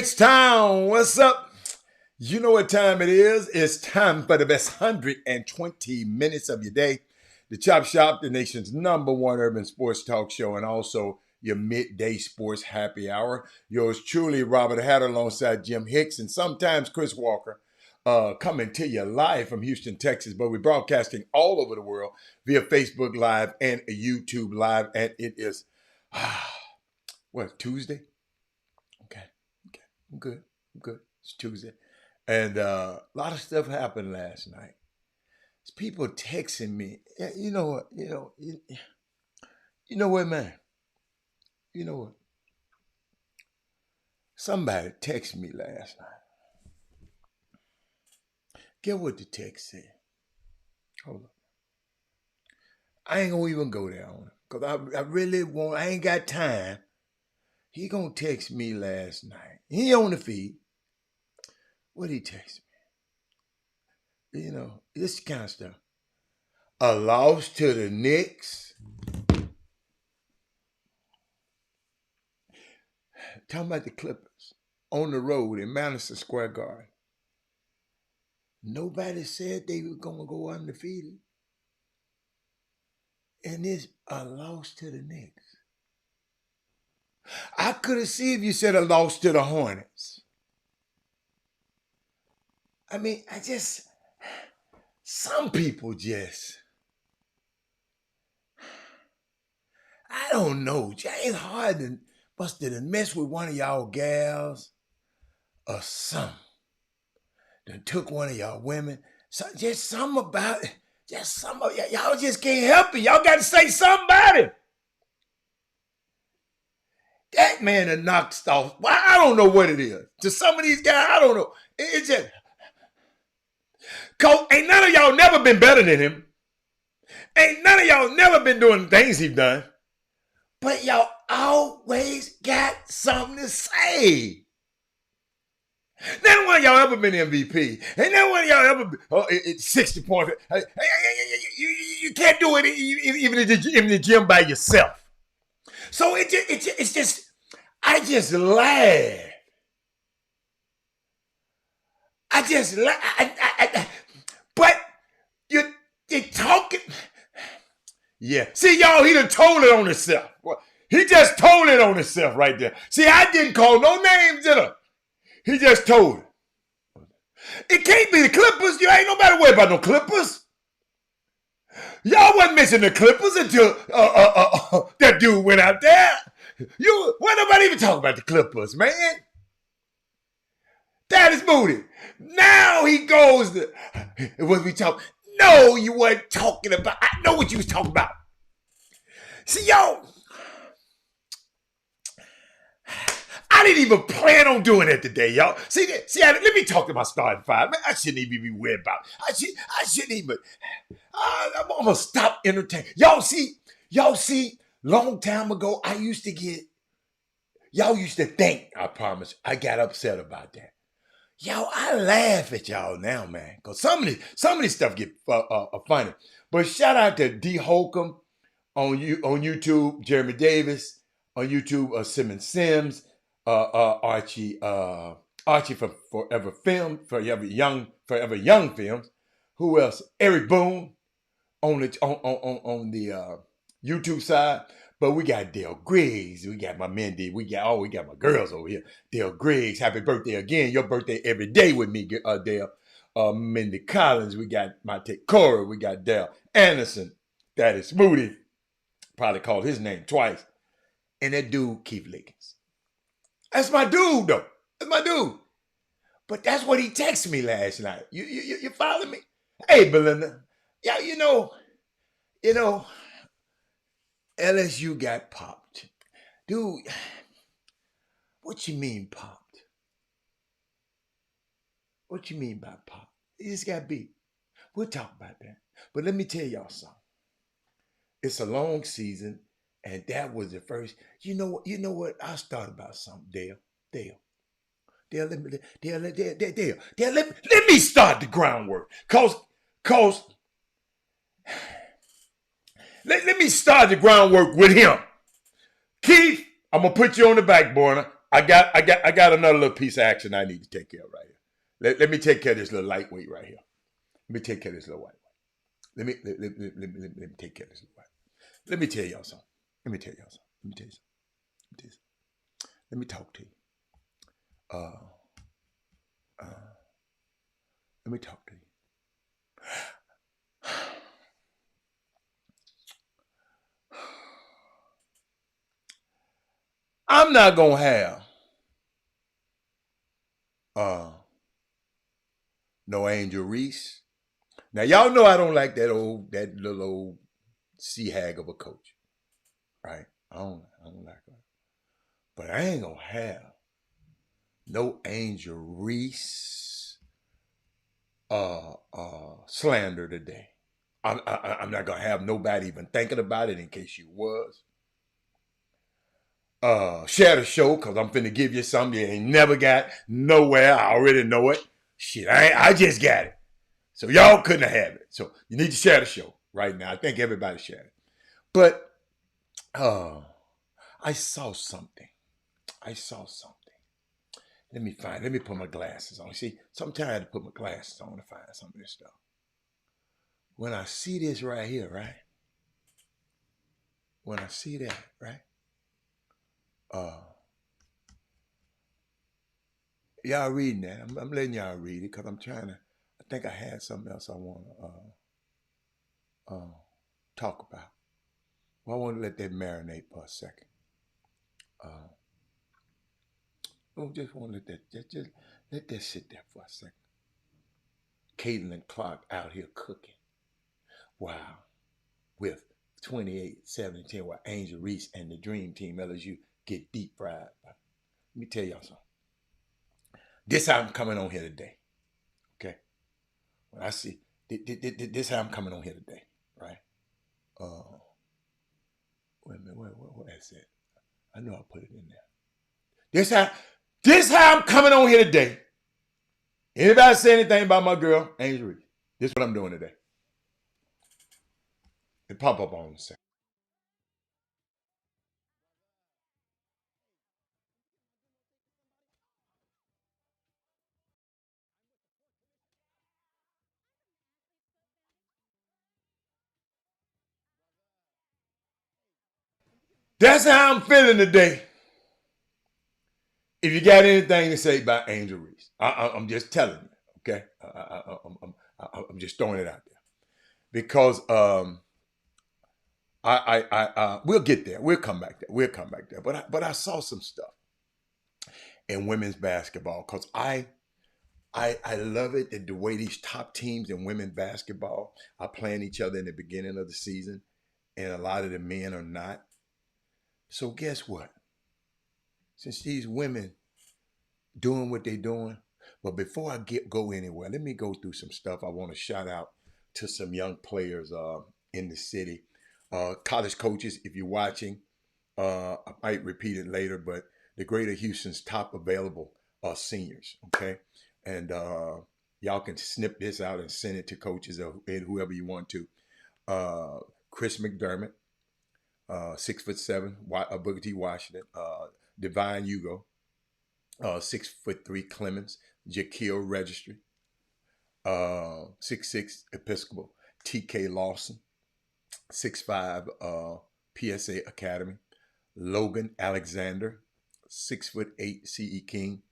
H-Town, what's up? You know what time it is. It's time for the best 120 minutes of your day. The Chop Shop, the nation's #1 urban sports talk show, and also your midday sports happy hour. Yours truly, Robert Hatter, alongside Jim Hicks, and sometimes Chris Walker, coming to you live from Houston, Texas. But we're broadcasting all over the world via Facebook Live and YouTube Live, and it is, Tuesday? Okay, I'm good. It's Tuesday. And a lot of stuff happened last night. There's people texting me. Yeah, you know what? You know what, man? You know what? Somebody texted me last night. Get what the text said. Hold on. I ain't gonna even go there on it. Because I really I ain't got time. He gonna text me last night. He on the feed. What he text me? You know, this kind of stuff. A loss to the Knicks. Talking about the Clippers on the road in Madison Square Garden. Nobody said they were going to go undefeated. And it's a loss to the Knicks. I could have seen if you said a loss to the Hornets. I mean, some people I don't know. James Harden must have messed with one of y'all gals or something. Then took one of y'all women. So just something about it. Just some of y'all just can't help it. Y'all got to say something about it. That man had knocked off. Well, I don't know what it is. To some of these guys, I don't know. It's just, cause ain't none of y'all never been better than him. Ain't none of y'all never been doing the things he's done. But y'all always got something to say. None one of y'all ever been MVP. Ain't none one of y'all ever been 60 points. You can't do it even in the gym by yourself. So it's just, I just laugh. But you're talking. Yeah. See, y'all, he done told it on himself. He just told it on himself right there. See, I didn't call no names, did I? He just told it. It can't be the Clippers. You ain't nobody worried about no Clippers. Y'all wasn't missing the Clippers until that dude went out there. Why nobody even talking about the Clippers, man? That is Moody. Now he goes to, what we talk. No, you weren't talking about. I know what you was talking about. See, yo, I didn't even plan on doing it today, y'all. See, let me talk to my starting five. Man, I shouldn't even be worried about it. I shouldn't even. I'm gonna stop entertaining. Y'all see, long time ago, y'all used to think, I promise, I got upset about that. Y'all, I laugh at y'all now, man, because some of this stuff get funny. But shout out to D. Holcomb on YouTube, Jeremy Davis on YouTube, Simmons Sims, Archie from Forever Young Films. Who else? Eric Boone on the YouTube side. But we got Dale Griggs. We got my men. We got my girls over here. Dale Griggs, happy birthday again. Your birthday every day with me, Dale. Mindy Collins. We got Monte Cora. We got Dale Anderson. That is Moody. Probably called his name twice. And that dude, Keith Lickens. That's my dude, though. That's my dude. But that's what he texted me last night. You follow me? Hey, Belinda. Yeah, you know, LSU got popped. Dude, what you mean popped? What you mean by popped? It just got beat. We'll talk about that. But let me tell y'all something. It's a long season, and that was the first. You know what? I'll start about something, Dale, let me start the groundwork. Cause let me start the groundwork with him. Keith, I'm gonna put you on the back burner. I got another little piece of action I need to take care of right here. Let me take care of this little lightweight right here. Let me take care of this little white. Let me take care of this little white. Let me tell y'all something. Let me tell y'all something. Let me tell you something. Let me tell you something. Let me talk to you. Uh, let me talk to you. I'm not gonna have no Angel Reese. Now y'all know I don't like that little old sea hag of a coach, right? I don't like her. But I ain't gonna have no Angel Reese slander today. I'm not gonna have nobody even thinking about it in case you was. Share the show because I'm finna give you something you ain't never got nowhere. I already know it. Shit, I just got it. So y'all couldn't have it. So you need to share the show right now. I think everybody shared it. But I saw something. I saw something. Let me put my glasses on. See, sometimes I had to put my glasses on to find some of this stuff. When I see this right here, right? When I see that, right? Y'all reading that. I'm letting y'all read it because I'm trying to, I think I had something else I want to talk about. Well, I want to let that marinate for a second. I just want to let that, just let that sit there for a second. Caitlin Clark out here cooking. Wow. With 28-17, while Angel Reese and the Dream Team LSU get deep fried. Let me tell y'all something. This how I'm coming on here today. Okay? When I see, this how I'm coming on here today. Right? Wait a minute, what is it? I know I put it in there. This how I'm coming on here today. Anybody say anything about my girl, Angel Reese? This is what I'm doing today. It pop up on the second. That's how I'm feeling today. If you got anything to say about Angel Reese, I'm just telling you, okay? I'm just throwing it out there because we'll get there. We'll come back there. We'll come back there. But I saw some stuff in women's basketball because I love it that the way these top teams in women's basketball are playing each other in the beginning of the season, and a lot of the men are not. So guess what? Since these women doing what they're doing, but before I go anywhere, let me go through some stuff. I want to shout out to some young players in the city, college coaches. If you're watching, I might repeat it later, but the Greater Houston's top available seniors. Okay, and y'all can snip this out and send it to coaches or whoever you want to. Chris McDermott, 6'7", Booker T. Washington, Divine Hugo, 6'3" Clemens, Jaquil Registry, 6'6" Episcopal, TK Lawson, 6'5" PSA Academy, Logan Alexander, 6'8" CE King,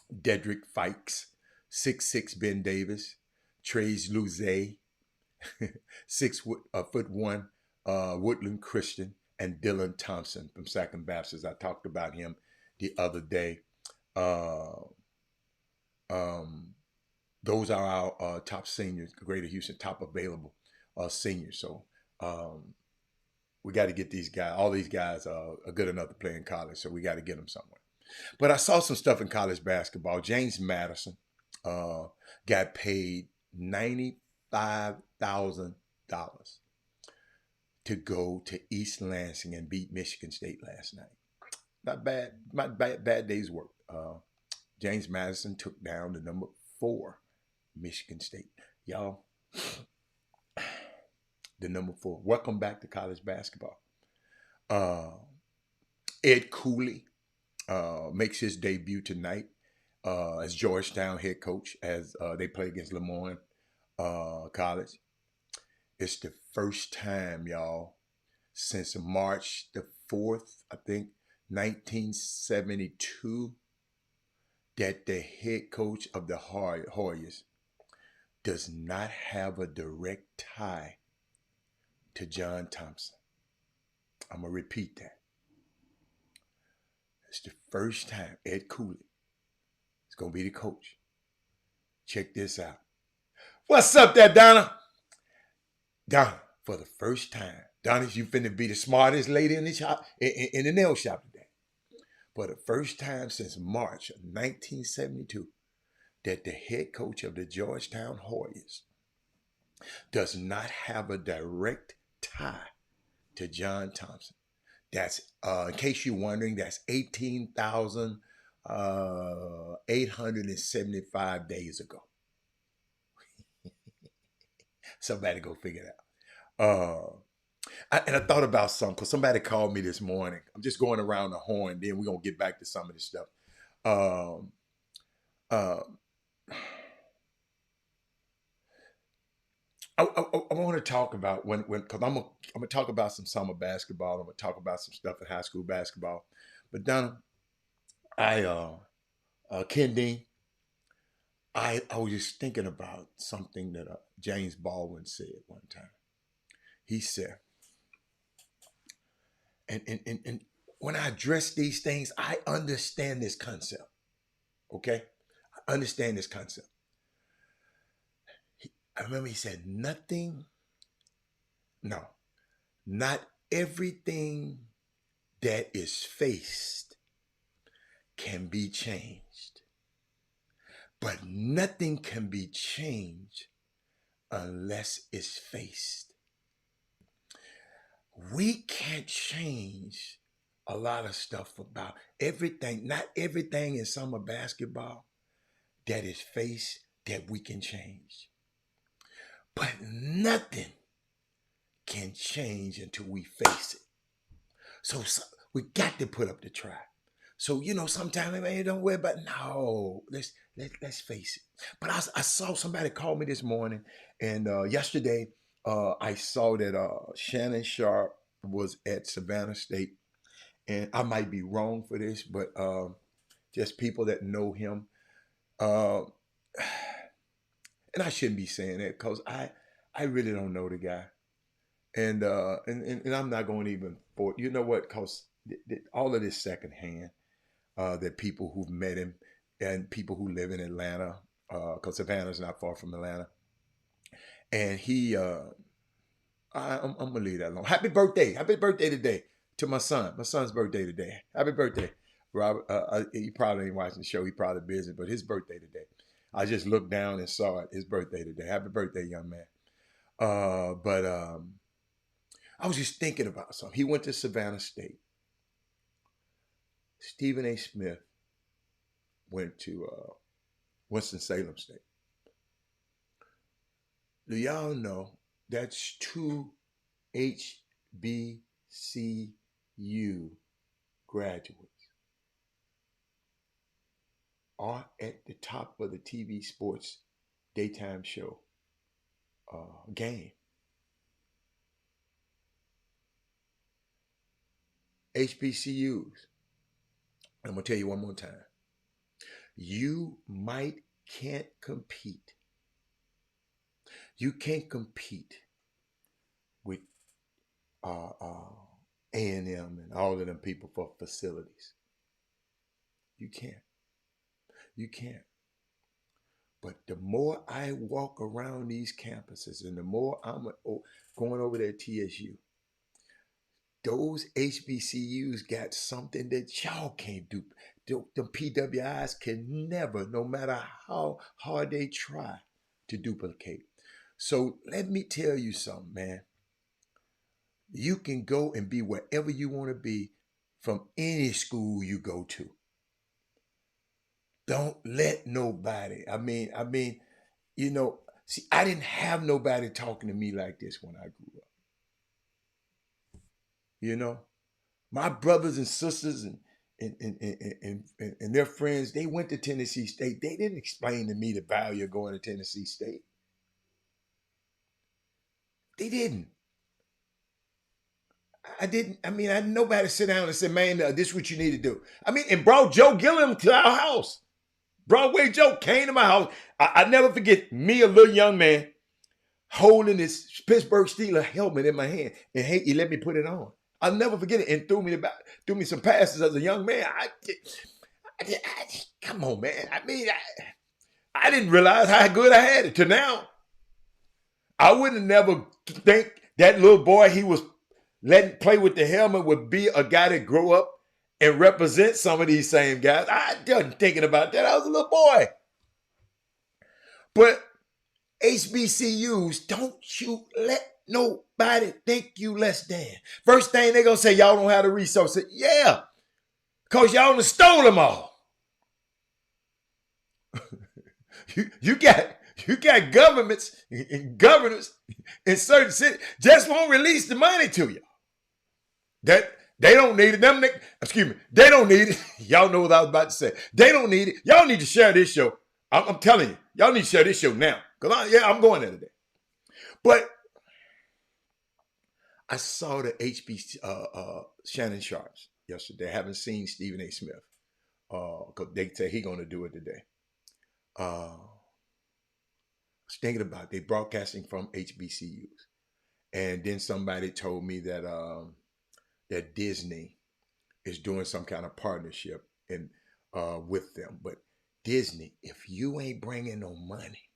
Dedrick Fikes, 6'6" Ben Davis, Trey's Luze, 6'1" Woodland Christian, and Dylan Thompson from Second Baptist. I talked about him the other day. Those are our top seniors, Greater Houston top available seniors. So we got to get these guys. All these guys are good enough to play in college, so we got to get them somewhere. But I saw some stuff in college basketball. James Madison got paid $95,000 to go to East Lansing and beat Michigan State last night. Not bad. Not bad day's work. James Madison took down the number 4 Michigan State. Y'all, the number 4. Welcome back to college basketball. Ed Cooley makes his debut tonight as Georgetown head coach as they play against Lemoyne College. It's the first time, y'all, since March the 4th, I think, 1972, that the head coach of the Hoyas does not have a direct tie to John Thompson. I'm going to repeat that. It's the first time Ed Cooley is going to be the coach. Check this out. What's up there, Donna? Donna, for the first time, Donna, you finna be the smartest lady in the shop, in the nail shop today. For the first time since March of 1972, that the head coach of the Georgetown Hoyas does not have a direct tie to John Thompson. That's, in case you're wondering, that's 18,875 days ago. Somebody go figure it out. And I thought about something because somebody called me this morning. I'm just going around the horn. Then we're going to get back to some of this stuff. Um, uh, I want to talk about when because I'm gonna talk about some summer basketball. I'm gonna talk about some stuff in high school basketball. But Donna, Ken Dean, I was just thinking about something that James Baldwin said one time. He said, and when I address these things, I understand this concept. Okay, I understand this concept. I remember he said, not everything that is faced can be changed, but nothing can be changed unless it's faced. We can't change a lot of stuff about everything, not everything in summer basketball that is faced that we can change. But nothing can change until we face it. So we got to put up the try. So sometimes man, don't worry about no. Let's face it. But I saw somebody call me this morning, and yesterday I saw that Shannon Sharp was at Savannah State, and I might be wrong for this, but just people that know him, uh, and I shouldn't be saying that because I really don't know the guy, and I'm not going to even for you know what, because all of this secondhand. That people who've met him and people who live in Atlanta, because Savannah's not far from Atlanta. And I'm gonna leave that alone. Happy birthday today to my son. My son's birthday today. Happy birthday, Robert. He probably ain't watching the show. He probably busy, but his birthday today. I just looked down and saw it. His birthday today. Happy birthday, young man. But I was just thinking about something. He went to Savannah State. Stephen A. Smith went to Winston-Salem State. Do y'all know that's 2 HBCU graduates are at the top of the TV sports daytime show game. HBCUs. I'm going to tell you one more time. You can't compete. You can't compete with A&M and all of them people for facilities. You can't. You can't. But the more I walk around these campuses and the more I'm going over there at TSU, those HBCUs got something that y'all can't do. The PWIs can never, no matter how hard they try to duplicate. So let me tell you something, man. You can go and be wherever you want to be from any school you go to. Don't let nobody, see, I didn't have nobody talking to me like this when I grew up. My brothers and sisters and and their friends, they went to Tennessee State. They didn't explain to me the value of going to Tennessee State. They didn't. I didn't. I mean, I had nobody sit down and say, man, this is what you need to do. I mean, and brought Joe Gilliam to our house. Broadway Joe came to my house. I never forget me, a little young man, holding this Pittsburgh Steelers helmet in my hand. And hey, he let me put it on. I'll never forget it. And threw me some passes as a young man. Come on, man. I mean, I didn't realize how good I had it. To now, I wouldn't have never think that little boy he was letting play with the helmet would be a guy that grow up and represent some of these same guys. I wasn't thinking about that. I was a little boy. But HBCUs, don't you let nobody think you less than. First thing they're going to say, y'all don't have the resources. Yeah, because y'all done stole them all. you got governments and governors in certain cities just won't release the money to you. That they don't need it. They don't need it. Y'all know what I was about to say. They don't need it. Y'all need to share this show. I'm telling you, y'all need to share this show now. Because I'm going there today. But I saw the HB Shannon Sharps yesterday. I haven't seen Stephen A. Smith. Because they say he's going to do it today. I was thinking about they broadcasting from HBCUs. And then somebody told me that that Disney is doing some kind of partnership with them. But Disney, if you ain't bringing no money,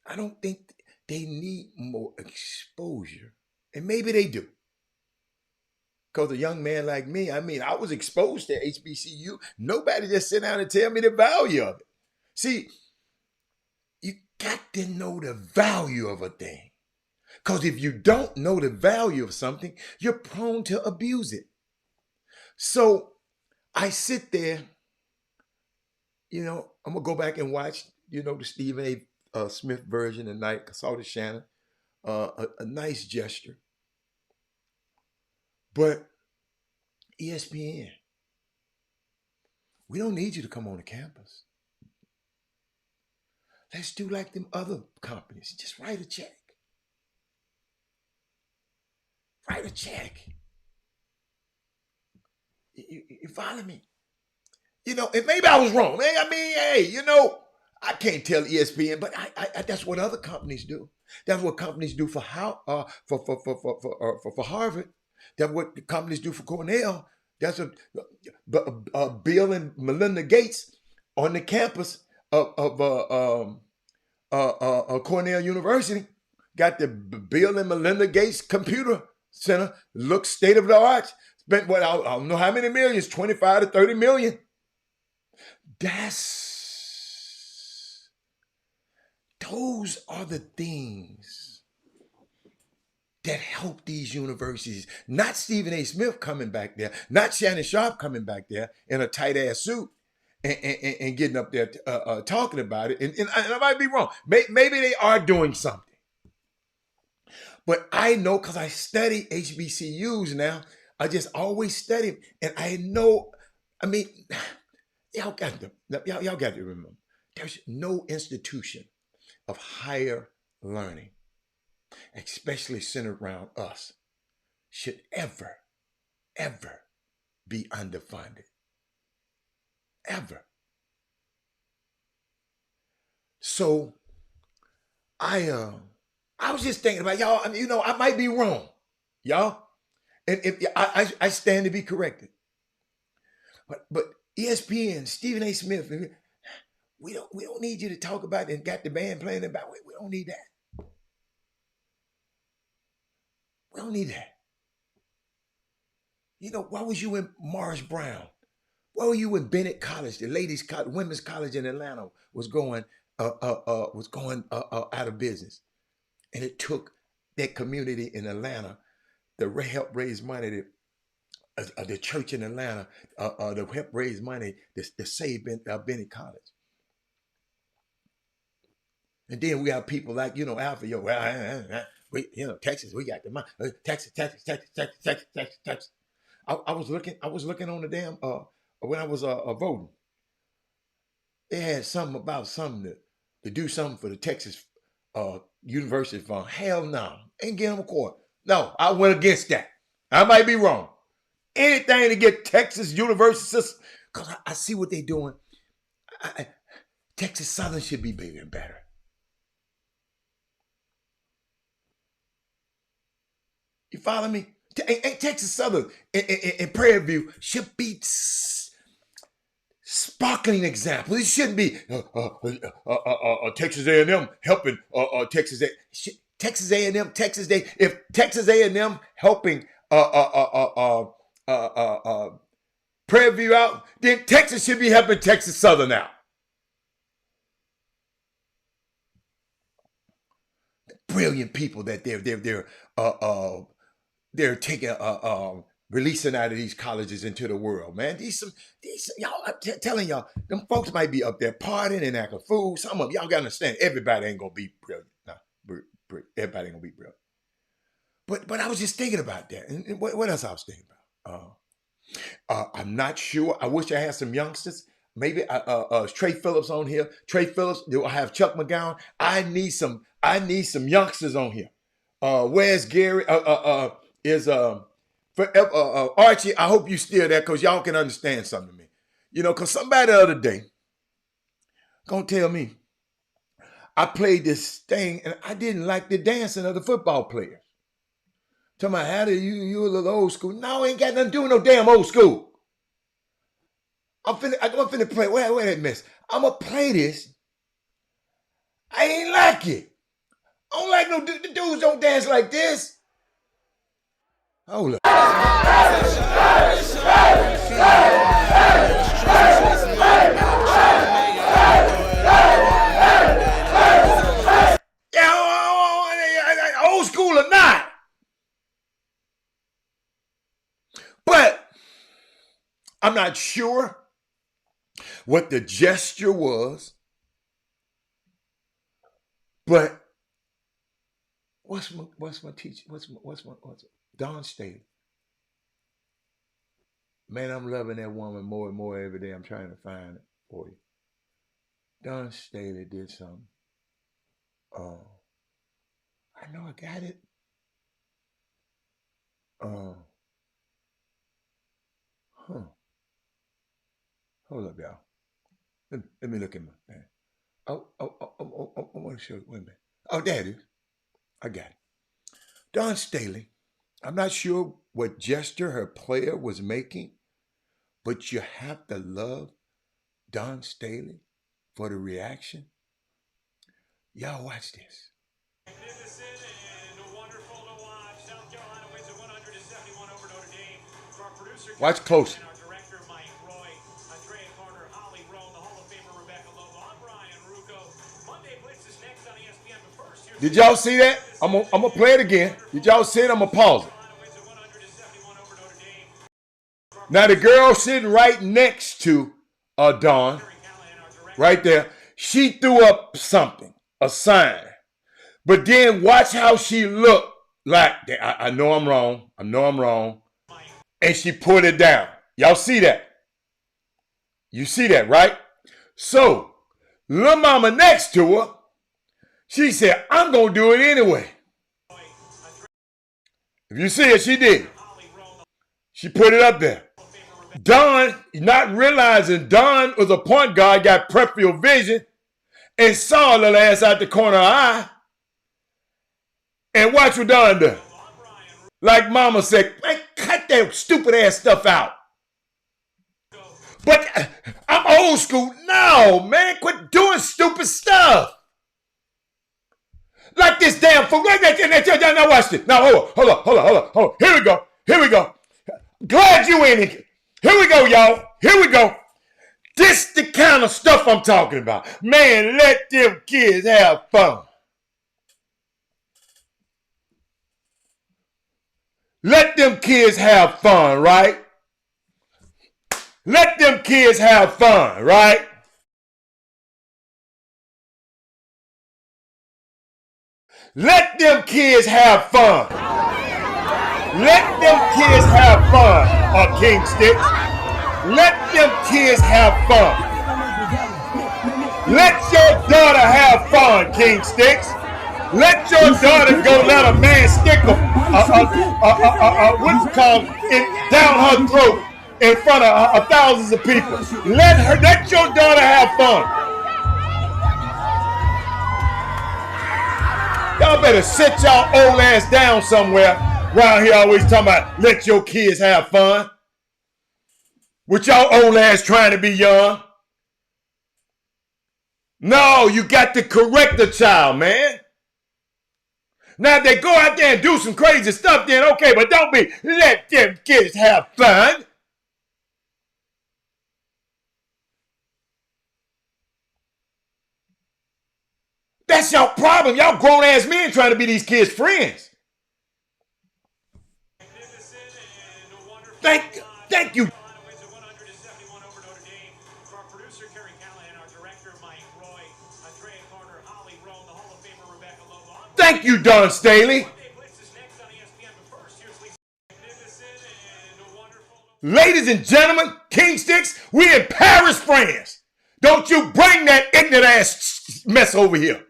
I don't think they need more exposure. And maybe they do. Because a young man like me, I mean, I was exposed to HBCU. Nobody just sit down and tell me the value of it. See, you got to know the value of a thing. Because if you don't know the value of something, you're prone to abuse it. So I sit there, I'm going to go back and watch, the Stephen A. Smith version tonight. I saw the Shannon. A nice gesture. But ESPN, we don't need you to come on the campus. Let's do like them other companies. Just write a check. Write a check. You follow me? And maybe I was wrong. I mean, hey, I can't tell ESPN, but I that's what other companies do. That's what companies do for Harvard. That's what the companies do for Cornell. That's what Bill and Melinda Gates on the campus of Cornell University got the Bill and Melinda Gates Computer Center. Looks state of the art. Spent what I don't know how many millions, 25 to 30 million. Those are the things that help these universities. Not Stephen A. Smith coming back there, not Shannon Sharp coming back there in a tight ass suit and getting up there talking about it. And I might be wrong. Maybe they are doing something. But I know because I study HBCUs now. I just always study, and I know. I mean, y'all got to remember, there's no institution of higher learning, especially centered around us, should ever be underfunded. Ever. So I was just thinking about y'all. I mean, I might be wrong, y'all, and if I stand to be corrected. But ESPN, Stephen A. Smith, we don't need you to talk about it and got the band playing about it. We don't need that. We don't need that. Why was you in Morris Brown? Why were you in Bennett College, the ladies' college, women's college in Atlanta was going out of business, and it took that community in Atlanta to help raise money. The church in Atlanta to help raise money to save Bennett College. And then we have people like, Alpha, Texas, we got the money. Texas. I was looking on the damn when I was voting. They had something about something to do something for the Texas University Fund. Hell no, ain't getting them a quarter. No, I went against that. I might be wrong. Anything to get Texas University, because I see what they're doing. Texas Southern should be bigger and better. You follow me? Ain't Texas Southern in Prairie View should be sparkling example. It shouldn't be Texas A&M helping Texas Texas A&M Texas Day. If Texas A&M helping Prairie View out, then Texas should be helping Texas Southern out. Brilliant people that they're taking releasing out of these colleges into the world, man. These y'all, I'm telling y'all, them folks might be up there partying and acting fool. Some of y'all gotta understand, everybody ain't gonna be brilliant. No, everybody ain't gonna be brilliant. But I was just thinking about that. And what else I was thinking about? I'm not sure. I wish I had some youngsters. Maybe Trey Phillips on here. Trey Phillips. Do I have Chuck McGowan? I need some youngsters on here. Where's Gary? Is Archie? I hope you still there because y'all can understand something to me. You know, because somebody the other day gonna tell me I played this thing and I didn't like the dancing of the football players. Tell me, how do you a little old school? No, ain't got nothing to do with no damn old school. I'm finna play. Wait that mess. I'm gonna play this. I ain't like it. I don't like no the dudes don't dance like this. Hold up. Yeah, old school or not. But I'm not sure what the gesture was. But what's my teacher? What's Don Staley? Man, I'm loving that woman more and more every day. I'm trying to find it for you. Don Staley did something. I know I got it. Hold up, y'all. Let me look at my thing. I want to show you. Wait a minute. Oh, there it is. I got it. Don Staley. I'm not sure what gesture her player was making, but you have to love Don Staley for the reaction. Y'all watch this. Watch close. Did y'all see that? I'm gonna play it again. Did y'all see it? I'm gonna pause it. Now the girl sitting right next to Dawn, right there, she threw up something, a sign. But then watch how she looked like, I know I'm wrong. I know I'm wrong. And she put it down. Y'all see that? You see that, right? So, little mama next to her, she said, I'm going to do it anyway. If you see it, she did. She put it up there. Don, not realizing Don was a point guard, got peripheral vision, and saw the ass out the corner of her eye. And watch what Don done. Like mama said, man, cut that stupid ass stuff out. But I'm old school. No, man, quit doing stupid stuff. Like this damn fool. Now watch this. Now hold on. Here we go. Glad you in it. Here we go, y'all. Here we go. This the kind of stuff I'm talking about. Man, let them kids have fun. Let them kids have fun, right? Let them kids have fun, right? Let them kids have fun. Let them kids have fun. King Sticks. Let them kids have fun. Let your daughter have fun, King Sticks. Let your daughter go let a man stick what's it called, down her throat in front of thousands of people. Let your daughter have fun. Y'all better sit y'all old ass down somewhere around here always talking about let your kids have fun. With y'all old ass trying to be young. No, you got to correct the child, man. Now, if they go out there and do some crazy stuff, then okay, but don't be let them kids have fun. That's your problem. Y'all grown-ass men trying to be these kids' friends. Thank you. Thank you, Don Staley. Ladies and gentlemen, King Sticks, we in Paris, France. Don't you bring that ignorant ass mess over here.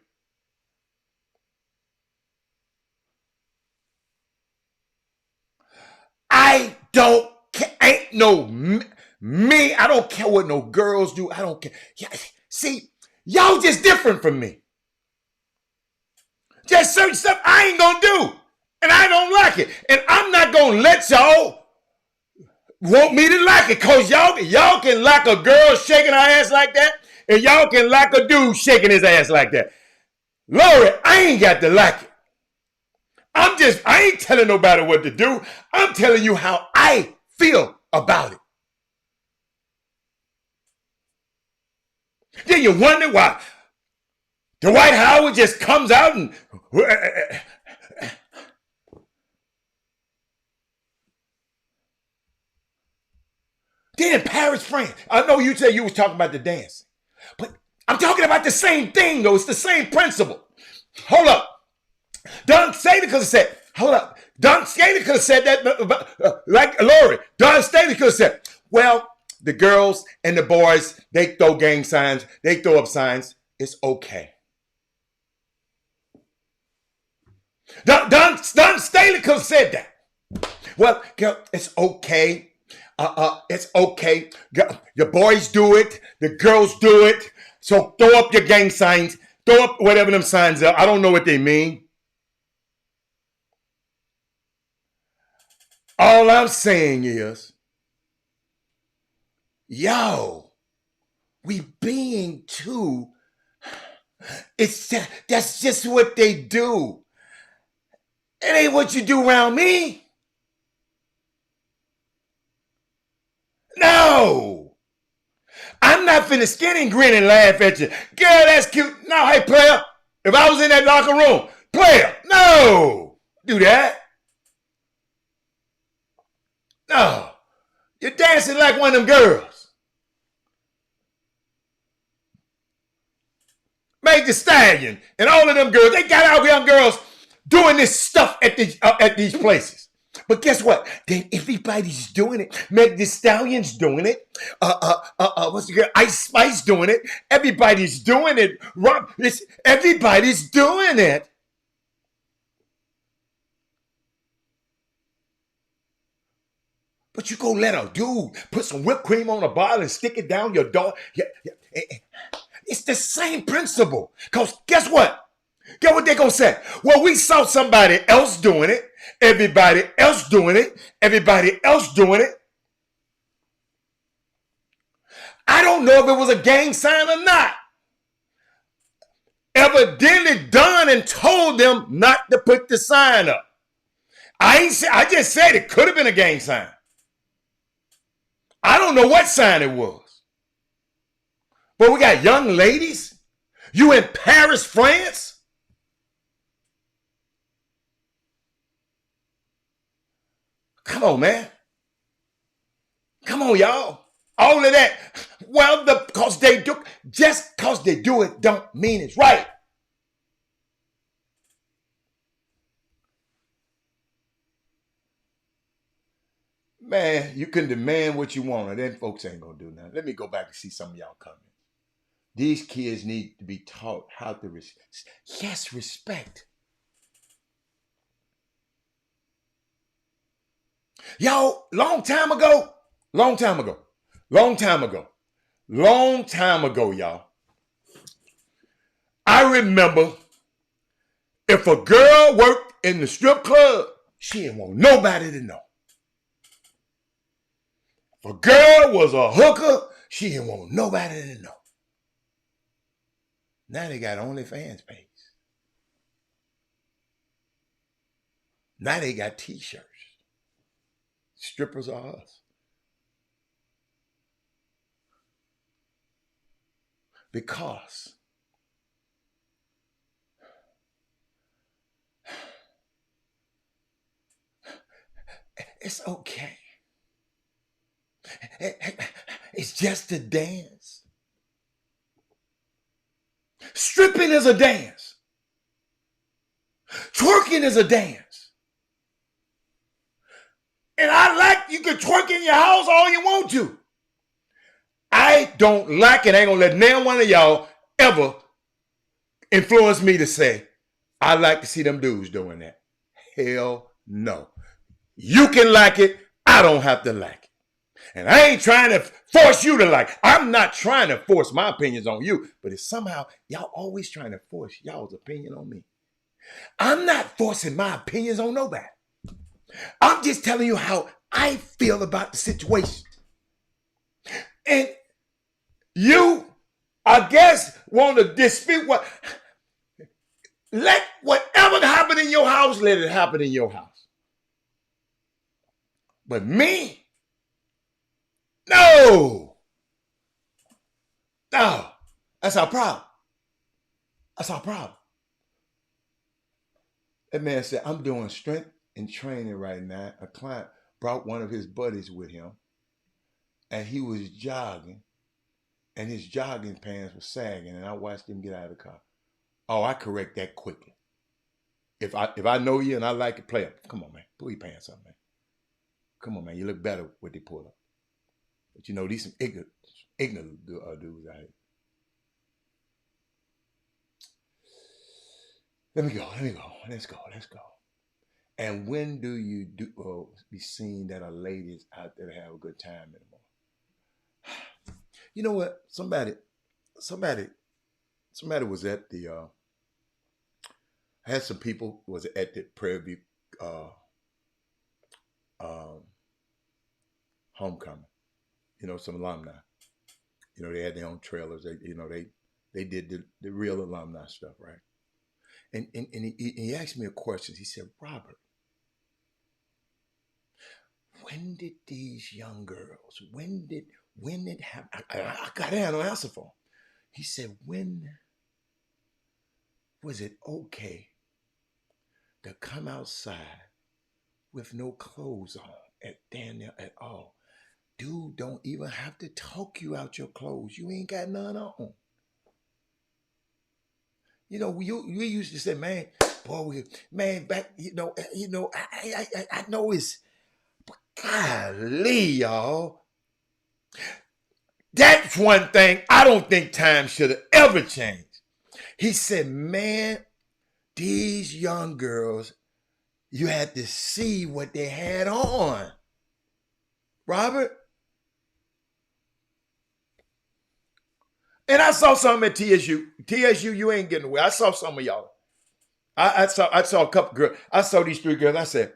I don't care. Ain't no me. I don't care what no girls do. I don't care. Yeah, see, y'all just different from me. Just certain stuff I ain't gonna do. And I don't like it. And I'm not gonna let y'all want me to like it. Cause y'all can like a girl shaking her ass like that. And y'all can like a dude shaking his ass like that. Lori, I ain't got to like it. I ain't telling nobody what to do. I'm telling you how I feel about it. Then you wonder why Dwight Howard just comes out and then in Paris, France. I know you said you was talking about the dancing, but I'm talking about the same thing though. It's the same principle. Hold up. Don Staley could have said, hold up. Don Staley could have said that, like Lori. Don Staley could have said, well, the girls and the boys, they throw gang signs, they throw up signs. It's okay. Don Staley could have said that. Well, girl, it's okay. It's okay. Your boys do it. The girls do it. So throw up your gang signs. Throw up whatever them signs are. I don't know what they mean. All I'm saying is, yo, we being too. That's just what they do. It ain't what you do around me. No. I'm not finna skin and grin and laugh at you. Girl, that's cute. No, hey, player. If I was in that locker room, player, no. Do that. No. You're dancing like one of them girls. Meg Thee Stallion and all of them girls, they got out young girls doing this stuff at these places. But guess what? Then everybody's doing it. Meg Thee Stallion's doing it. What's the girl? Ice Spice doing it. Everybody's doing it. Everybody's doing it. But you go let a dude put some whipped cream on a bottle and stick it down your dog. Yeah. It's the same principle. Because guess what? Guess what they're going to say? Well, we saw somebody else doing it. Everybody else doing it. Everybody else doing it. I don't know if it was a gang sign or not. Evidently done and told them not to put the sign up. I just said it could have been a gang sign. I don't know what sign it was. But we got young ladies. You in Paris, France? Come on, man. Come on, y'all. All of that. Well, just because they do it don't mean it's right. Man, you can demand what you want, and then folks ain't gonna do nothing. Let me go back and see some of y'all coming. These kids need to be taught how to respect. Y'all, long time ago, y'all. I remember if a girl worked in the strip club, she didn't want nobody to know. If a girl was a hooker, she didn't want nobody to know. Now they got OnlyFans page. Now they got t-shirts. Strippers are us. Because it's okay. It's just a dance. Stripping is a dance. Twerking is a dance. And I like you can twerk in your house all you want to. I don't like it. I ain't gonna let neither one of y'all ever influence me to say, I like to see them dudes doing that. Hell no. You can like it. I don't have to like it. And I ain't trying to force you to like it. I'm not trying to force my opinions on you. But it's somehow y'all always trying to force y'all's opinion on me. I'm not forcing my opinions on nobody. I'm just telling you how I feel about the situation. And you, I guess, want to dispute what. Let whatever happen in your house, let it happen in your house. But me, no. That's our problem. That's our problem. That man said, I'm doing strength and training right now. A client brought one of his buddies with him, and he was jogging, and his jogging pants were sagging, and I watched him get out of the car. Oh, I correct that quickly. If I know you and I like it, play up. Come on, man. Pull your pants up, man. Come on, man. You look better when they pull up. But you know, these some ignorant dudes out here. Let me go. Let's go. And when do you be seen that are ladies out there to have a good time anymore? You know what? Somebody was at the. I had some people was at the Prairie View homecoming. You know, some alumni. You know, they had their own trailers. They did the real alumni stuff, right? And he asked me a question. He said, Robert, when did these young girls, when did happen? I got an answer for him. He said, when was it okay to come outside with no clothes on at all? Dude don't even have to talk you out your clothes. You ain't got none on. You know, we used to say, man, boy, back, I know it's, but golly, y'all. That's one thing I don't think time should have ever changed. He said, man, these young girls, you had to see what they had on. Robert? And I saw some at TSU. TSU, you ain't getting away. I saw some of y'all. I saw a couple girls. I saw these three girls. I said,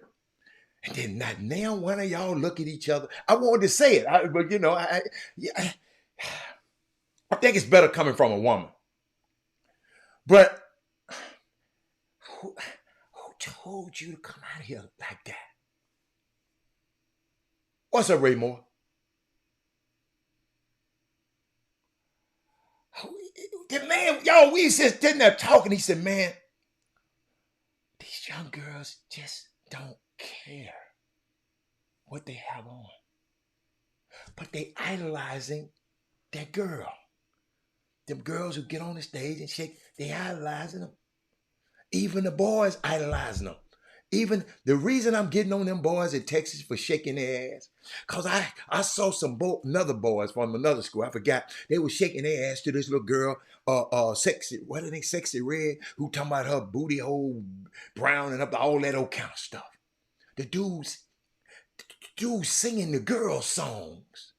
and then not now one of y'all look at each other. I wanted to say it, but you know, I think it's better coming from a woman. But who told you to come out here like that? What's up, Ray Moore? The man, y'all, we just sitting there talking. He said, man, these young girls just don't care what they have on. But they idolizing that girl. Them girls who get on the stage and shake, they idolizing them. Even the boys idolizing them. Even the reason I'm getting on them boys in Texas for shaking their ass, because I saw some another boys from another school. I forgot. They were shaking their ass to this little girl, sexy, what are they, sexy red, who talking about her booty hole brown and up to all that old kind of stuff. The dudes singing the girl songs.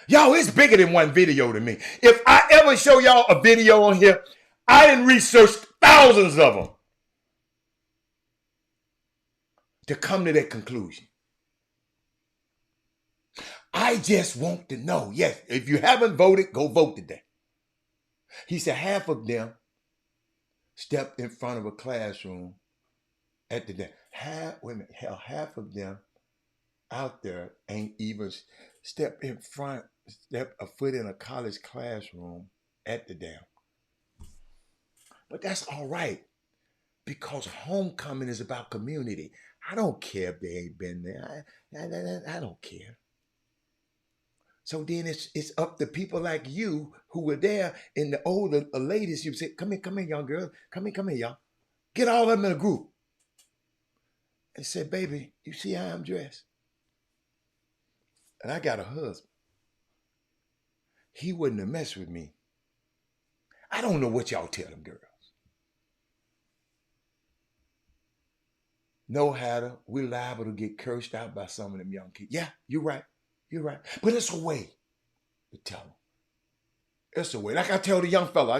Y'all, it's bigger than one video to me. If I ever show y'all a video on here, I didn't research thousands of them to come to that conclusion. I just want to know. Yes, if you haven't voted, go vote today. He said half of them stepped in front of a classroom at the day. Half of them out there ain't even step a foot in a college classroom at the damn. But that's all right, because homecoming is about community. I don't care if they ain't been there. I don't care. So then it's up to people like you who were there, and the older ladies, you say, come here, young girl. Come here, y'all. Get all of them in a group. And say, baby, you see how I'm dressed? And I got a husband. He wouldn't have messed with me. I don't know what y'all tell them girls. No hatter, we're liable to get cursed out by some of them young kids. Yeah, you're right. But it's a way to tell them. It's a way. Like I told the young fella,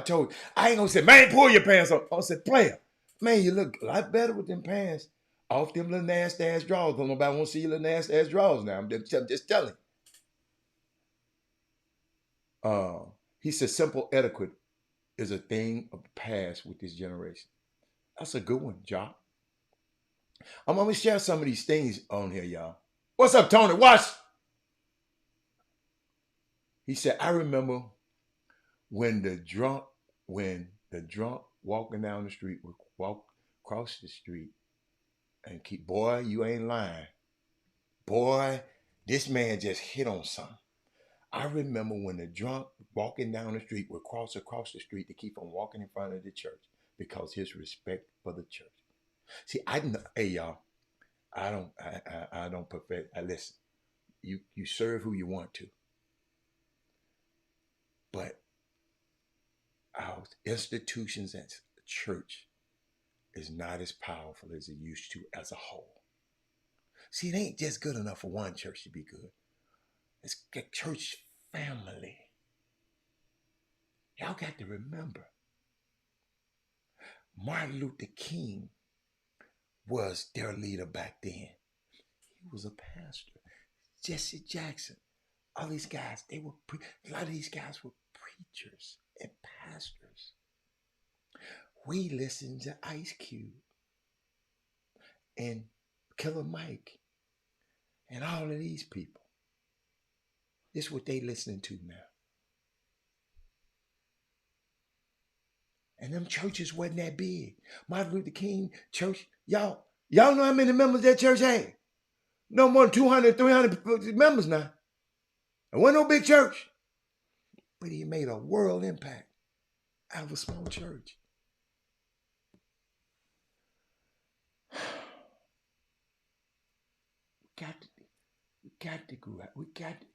I ain't gonna say, man, pull your pants up. I said, player, man, you look a lot better with them pants off them little nasty ass drawers. Don't nobody want to see your little nasty ass drawers now. I'm just telling. He said, simple etiquette is a thing of the past with this generation. That's a good one, Jock. I'm going to share some of these things on here, y'all. What's up, Tony? Watch. He said, I remember when the drunk walking down the street would walk across the street and keep, boy, you ain't lying. Boy, this man just hit on something. I remember when the drunk walking down the street would cross across the street to keep on walking in front of the church because his respect for the church. See, hey y'all, I don't perfect. Listen, you serve who you want to, but our institutions and church is not as powerful as it used to as a whole. See, it ain't just good enough for one church to be good. It's a church family. Y'all got to remember, Martin Luther King was their leader back then. He was a pastor. Jesse Jackson, all these guys, a lot of these guys were preachers and pastors. We listened to Ice Cube and Killer Mike and all of these people. This is what they listening to now. And them churches wasn't that big. Martin Luther King church, y'all know how many members that church had? No more than 200, 300 members now. It wasn't no big church. But he made a world impact out of a small church. We got to go out. We got to,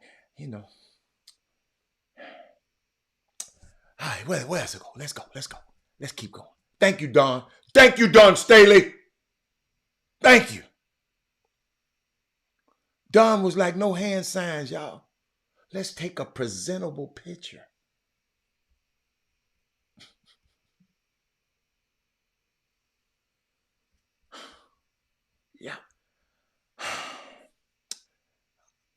All right, where else to go? Let's go. Let's keep going. Thank you, Don. Thank you, Don Staley. Thank you. Don was like, no hand signs, y'all. Let's take a presentable picture. Yeah.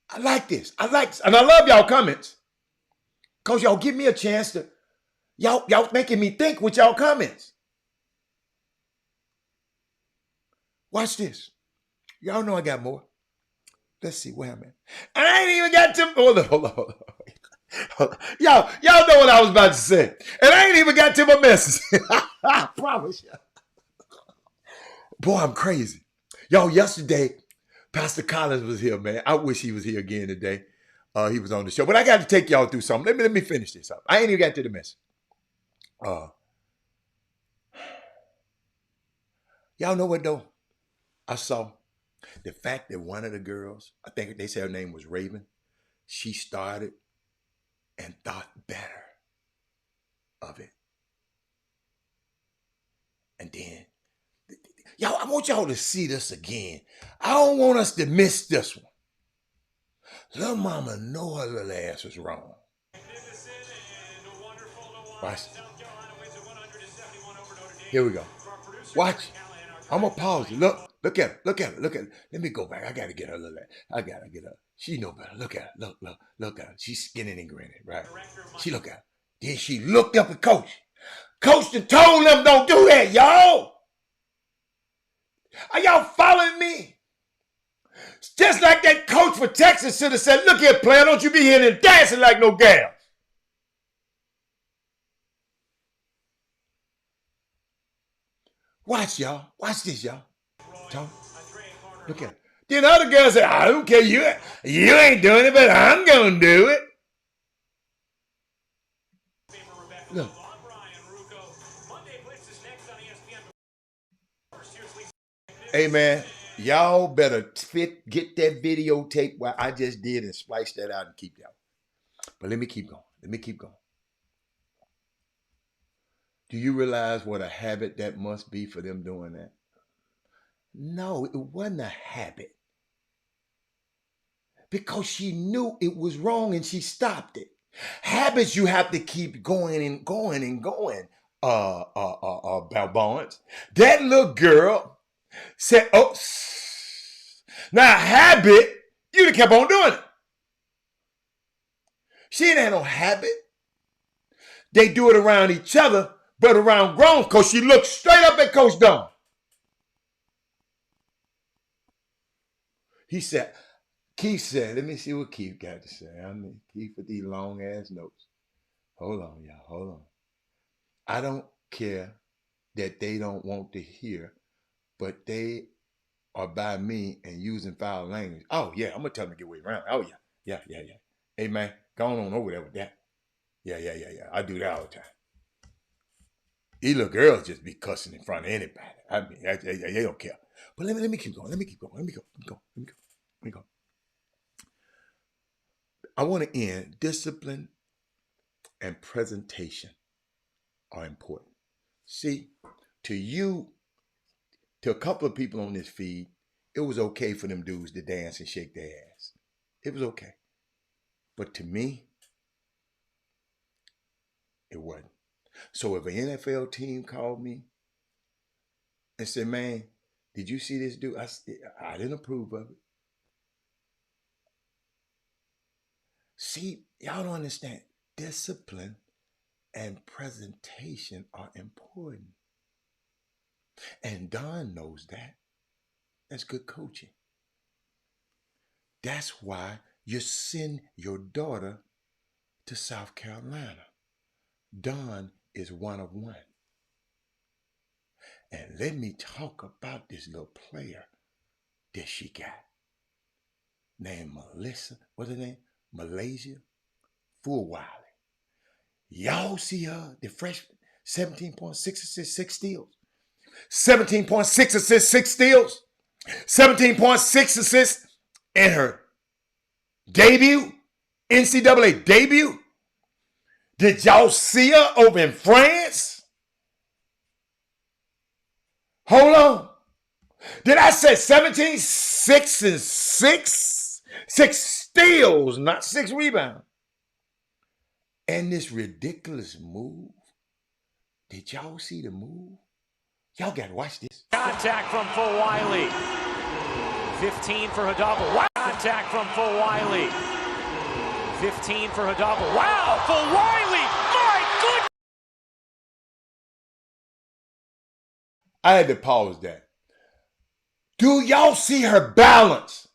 I like this. And I love y'all comments. Because y'all give me a chance to, y'all making me think with y'all comments. Watch this. Y'all know I got more. Let's see where I'm at. And I ain't even got to, hold on. Y'all know what I was about to say. And I ain't even got to my message. I promise you. Boy, I'm crazy. Y'all, yesterday, Pastor Collins was here, man. I wish he was here again today. He was on the show. But I got to take y'all through something. Let me finish this up. I ain't even got to the message. Y'all know what though? I saw the fact that one of the girls, I think they said her name was Raven, she started and thought better of it. And then, y'all, I want y'all to see this again. I don't want us to miss this one. Little mama know her little ass was wrong. Watch. Here we go. Watch. I'm gonna pause it. Look at her. Look at her. Look at her. Let me go back. I gotta get her little ass. I gotta get her. She know better. Look at her. Look at her. She's skinning and grinning, right? She look at her. Then she looked up at Coach. Coach done told them don't do that, y'all. Are y'all following me? Just like that coach for Texas should have said, look here, player, don't you be here and dancing like no gal. Watch, y'all. Watch this, y'all. Look at it. Then other girls say, I don't care. You ain't doing it, but I'm going to do it. Look. Hey, man, y'all better get that videotape what I just did and splice that out and keep that. But let me keep going. Do you realize what a habit that must be for them doing that? No, it wasn't a habit. Because she knew it was wrong and she stopped it. Habits you have to keep going and going and going, Balbones. That little girl said, oh, now habit, you'd have kept on doing it. She ain't had no habit. They do it around each other, but around grown, because she looked straight up at Coach Don. He said, Keith said, let me see what Keith got to say. I mean, Keith with these long ass notes. Hold on, y'all, hold on. I don't care that they don't want to hear, but they are by me and using foul language. Oh, yeah, I'm going to tell them to get way around. Oh, yeah. Hey, man, go on over there with that. Yeah. I do that all the time. These little girls just be cussing in front of anybody. I mean, they don't care. But let me keep going. Let me go. I want to end. Discipline and presentation are important. See, to a couple of people on this feed, it was okay for them dudes to dance and shake their ass. It was okay. But to me, it wasn't. So if an NFL team called me and said, man, did you see this dude? I didn't approve of it. See, y'all don't understand. Discipline and presentation are important. And Don knows that. That's good coaching. That's why you send your daughter to South Carolina. Don is one of one. And let me talk about this little player that she got. Named Melissa, what's her name? Malaysia Fulwiley. Y'all see her, the freshman, 17.6 assists, 6 steals. 17.6 assists, 6 steals. 17.6 assists in her debut, NCAA debut. Did y'all see her over in France? Hold on. Did I say 17, 6 and 6? 6 steals, not 6 rebounds. And this ridiculous move. Did y'all see the move? Y'all got to watch this. Contact from Fulwiley. 15 for Hudobble. Wow. Contact from Fulwiley. 15 for Hudobble. Wow, Fulwiley! My goodness! I had to pause that. Do y'all see her balance?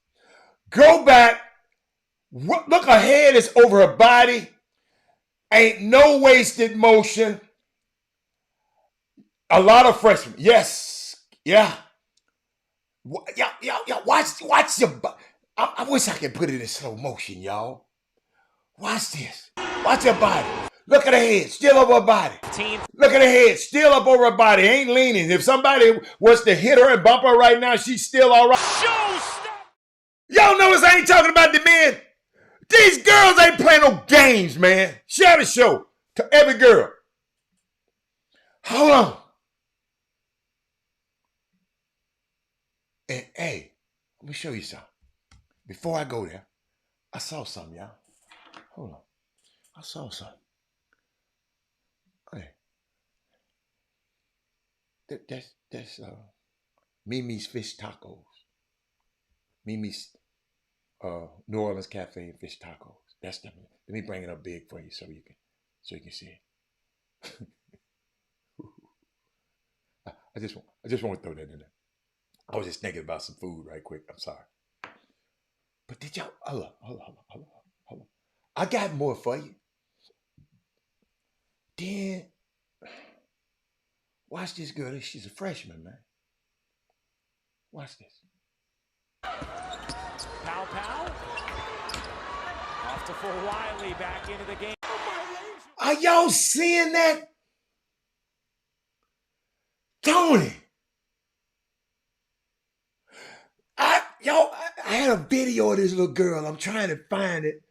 Go back. Look, her head is over her body. Ain't no wasted motion. A lot of freshmen. Yes. Yeah. Y'all, watch your body. I wish I could put it in slow motion, y'all. Watch this. Watch your body. Look at her head, still over her body. 15. Look at her head, still up over her body, ain't leaning. If somebody was to hit her and bump her right now, she's still all right. Showstopper. Y'all notice I ain't talking about the men. These girls ain't playing no games, man. Share the show to every girl. Hold on. And hey, let me show you something. Before I go there, I saw something, y'all. Hold on. I saw something. Hey. That's Mimi's Fish Tacos. Mimi's New Orleans Cafe and Fish Tacos. That's them. Let me bring it up big for you so you can see it. I just want to throw that in there. I was just thinking about some food right quick. I'm sorry. But did y'all hold on. I got more for you. Then watch this girl. She's a freshman, man. Watch this. Pow. Off to for Wiley, back into the game. Are y'all seeing that? Tony. I had a video of this little girl. I'm trying to find it.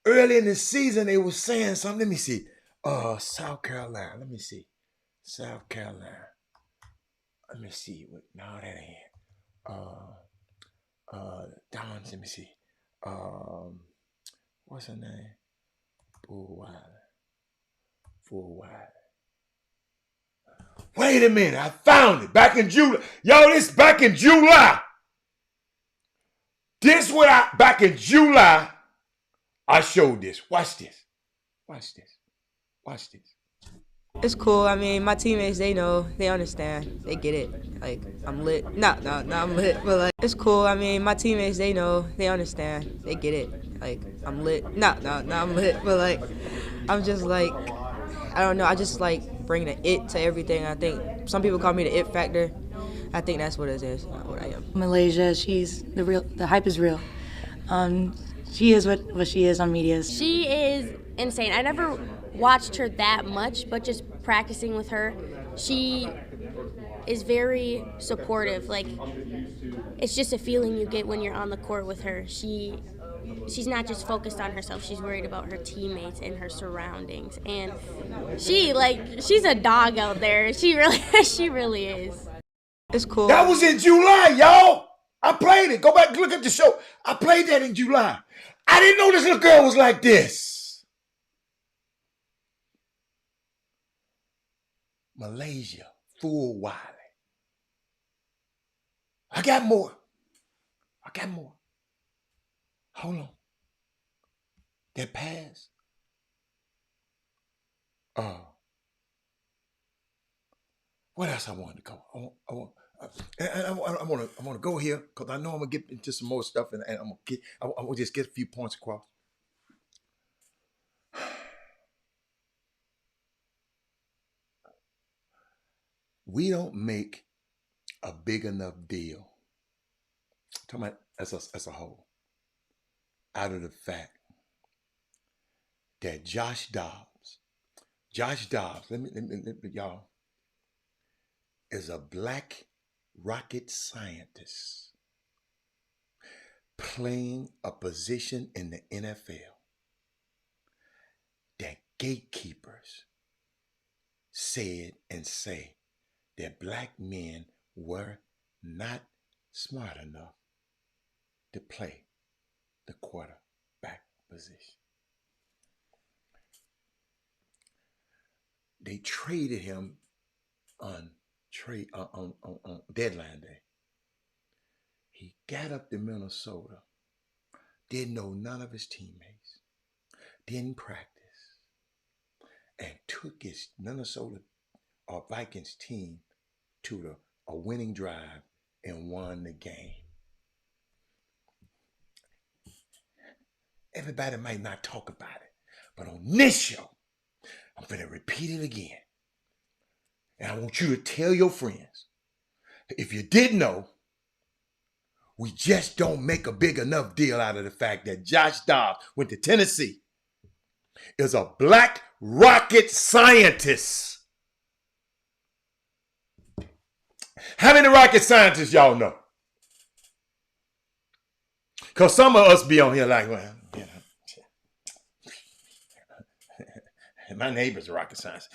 Early in the season, they were saying something. Let me see. South Carolina. Let me see. South Carolina. Let me see. No, that ain't. Downs. Let me see. What's her name? Full Wiley. Wait a minute. I found it. Back in July. Yo, this back in July. Back in July, I showed this. Watch this. It's cool. I mean, my teammates, they know, they understand, they get it. Like, I'm lit. No, I'm lit. But like, it's cool. I mean, my teammates, they know, they understand, they get it. Like, I'm lit. No, I'm lit. But like, I'm just like, I don't know. I just like bringing the it to everything. I think some people call me the it factor. I think that's what it is, not what I am. Malaysia, she's the hype is real. She is what she is on media. She is insane. I never watched her that much, but just practicing with her, she is very supportive. Like, it's just a feeling you get when you're on the court with her. She's not just focused on herself, she's worried about her teammates and her surroundings. And she's a dog out there. She really is. It's cool. That was in July, y'all. I played it. Go back, look at the show. I played that in July. I didn't know this little girl was like this. Malaysia, Full Wiley. I got more. Hold on. That pass. What else I wanted to go? I want to go here because I know I'm gonna get into some more stuff, and I'm gonna just get a few points across. We don't make a big enough deal. I'm talking about as a whole, out of the fact that Josh Dobbs, let me y'all, is a black rocket scientist playing a position in the NFL that gatekeepers said and say that black men were not smart enough to play the quarterback position. They traded him on deadline day. He got up to Minnesota, didn't know none of his teammates, didn't practice, and took his Minnesota Vikings team to a winning drive and won the game. Everybody might not talk about it, but on this show, I'm going to repeat it again. And I want you to tell your friends, if you didn't know, we just don't make a big enough deal out of the fact that Josh Dobbs went to Tennessee, is a black rocket scientists. How many rocket scientists y'all know? Because some of us be on here like, well, you know, my neighbor's a rocket scientist.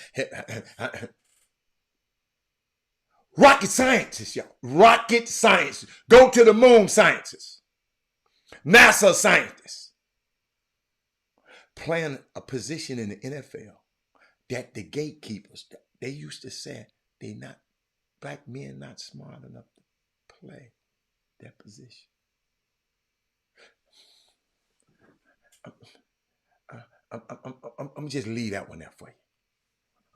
Rocket scientists, y'all. Rocket scientists. Go to the moon scientists. NASA scientists. Playing a position in the NFL that the gatekeepers, they used to say black men not smart enough to play that position. I'm gonna just leave that one there for you.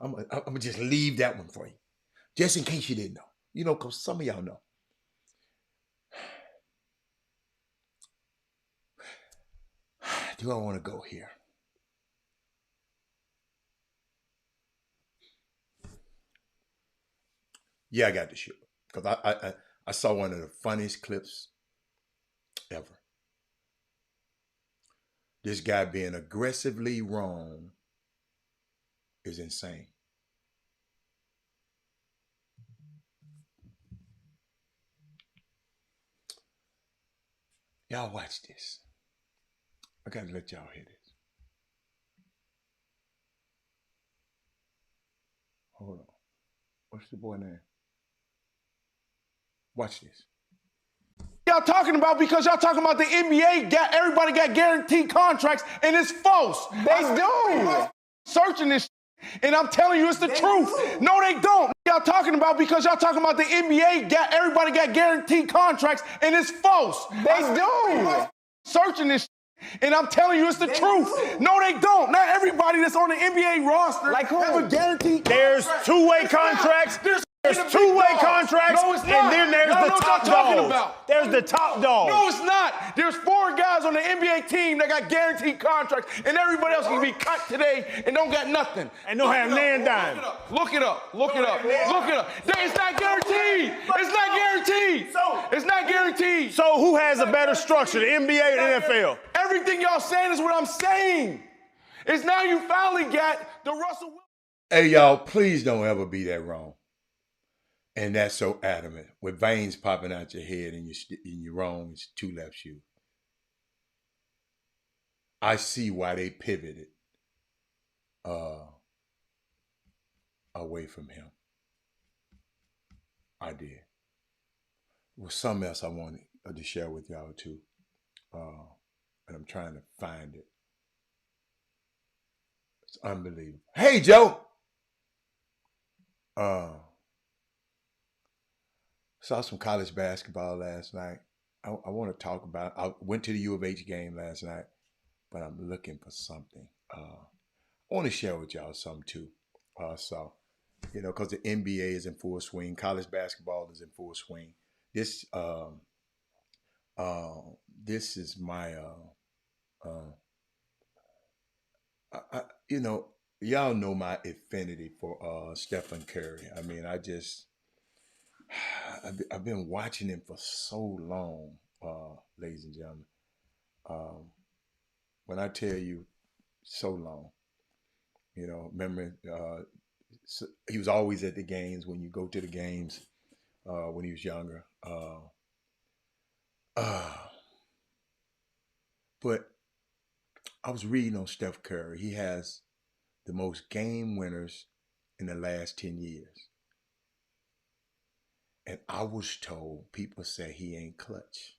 I'm gonna just leave that one for you, just in case you didn't know. You know, because some of y'all know. Do I want to go here? Yeah, I got to shoot because I saw one of the funniest clips ever. This guy being aggressively wrong is insane. Y'all watch this. I gotta let y'all hear this. Hold on. What's the boy name? Watch this. Y'all talking about because y'all talking about the NBA, everybody got guaranteed contracts, and it's false. They do. Searching this and I'm telling you it's the truth. No, they don't. Y'all talking about because y'all talking about the NBA, everybody got guaranteed contracts, and it's false. They do. Searching this and I'm telling you it's the truth. No, they don't. Not everybody that's on the NBA roster have a guaranteed There's two-way contracts. There's two-way contracts, no, it's and not. then there's the top dog. There's the top dog. No, it's not. There's 4 guys on the NBA team that got guaranteed contracts, and everybody else can be cut today and don't got nothing. And don't have nan dime. Look it up. Look it up. Look it up. It's not guaranteed. It's not guaranteed. It's not guaranteed. So who has a better structure, the NBA or the NFL? Everything y'all saying is what I'm saying. It's now you finally got the Russell Wilson. Hey, y'all, please don't ever be that wrong. And that's so adamant. With veins popping out your head and you're wrong, it's 2 left shoes. I see why they pivoted away from him. I did. Well, something else I wanted to share with y'all too. And I'm trying to find it. It's unbelievable. Hey, Joe. Saw some college basketball last night. I want to talk about it. I went to the U of H game last night, but I'm looking for something. I want to share with y'all something too. So, you know, because the NBA is in full swing, college basketball is in full swing. This is my you know, y'all know my affinity for Stephen Curry. I mean, I've been watching him for so long, ladies and gentlemen. When I tell you so long, you know, remember, he was always at the games when you go to the games when he was younger. But I was reading on Steph Curry. He has the most game winners in the last 10 years. And I was told, people say he ain't clutch.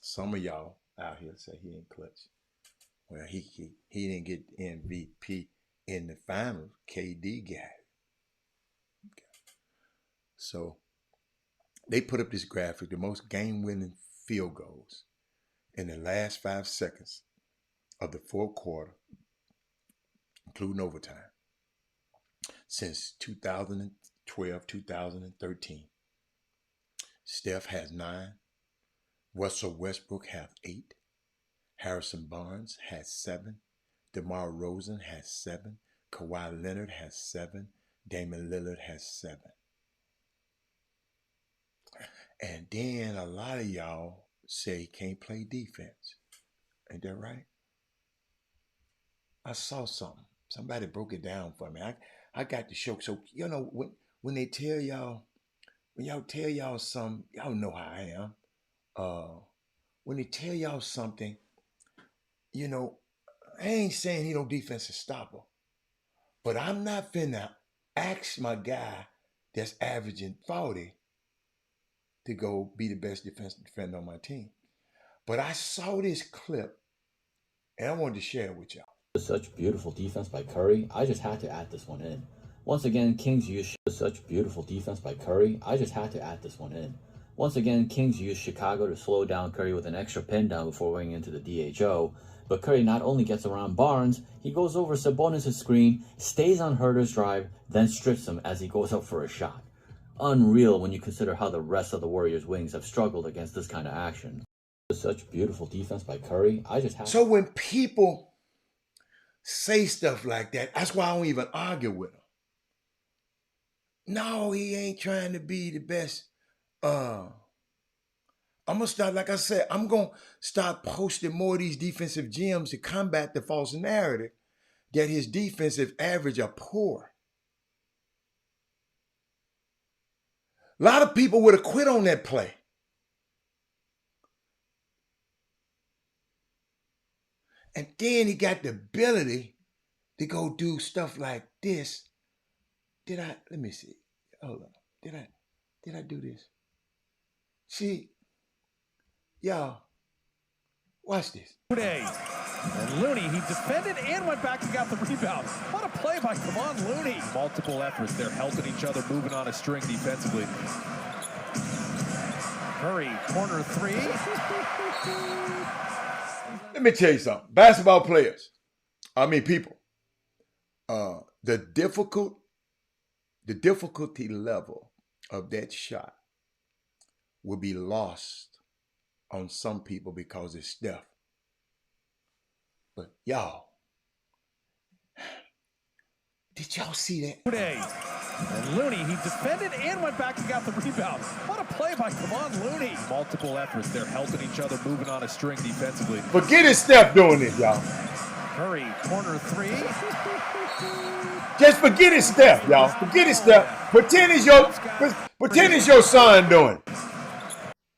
Some of y'all out here say he ain't clutch. Well, he didn't get MVP in the finals. KD got it. Okay. So they put up this graphic, the most game-winning field goals in the last 5 seconds of the fourth quarter, including overtime, since 2012, 2013. Steph has 9. Russell Westbrook has 8. Harrison Barnes has 7. DeMar DeRozan has 7. Kawhi Leonard has 7. Damian Lillard has 7. And then a lot of y'all say he can't play defense. Ain't that right? I saw something. Somebody broke it down for me. I got the show. So you know when they tell y'all, when y'all tell y'all something, y'all know how I am. When they tell y'all something, you know, I ain't saying he no defensive stopper, but I'm not finna ask my guy that's averaging 40 to go be the best defensive defender on my team. But I saw this clip and I wanted to share it with y'all. Such beautiful defense by Curry. I just had to add this one in. Once again, Kings use such beautiful defense by Curry. I just had to add this one in. Once again, Kings use Chicago to slow down Curry with an extra pin down before going into the DHO. But Curry not only gets around Barnes, he goes over Sabonis' screen, stays on Herter's drive, then strips him as he goes up for a shot. Unreal when you consider how the rest of the Warriors' wings have struggled against this kind of action. Such beautiful defense by Curry. I just had. So when people say stuff like that, that's why I don't even argue with them. No, he ain't trying to be the best. I'm gonna start, like I said, I'm gonna start posting more of these defensive gems to combat the false narrative that his defensive average are poor. A lot of people would have quit on that play. And then he got the ability to go do stuff like this. Let me see. Hold on. Did I do this? See, y'all, watch this. And Looney, he defended and went back and got the rebound. What a play by Kevon Looney. Multiple efforts. They're helping each other, moving on a string defensively. Curry, corner three. Let me tell you something. Basketball players, people, the difficulty level of that shot will be lost on some people because it's Steph. But y'all, did y'all see that? And Looney, he defended and went back and got the rebound. What a play by Kevon Looney. Multiple efforts. They're helping each other, moving on a string defensively. Forget it, Steph doing it, y'all. Curry, corner three. Just forget it, Steph, y'all. Forget it, Steph. Pretend it's your son doing it.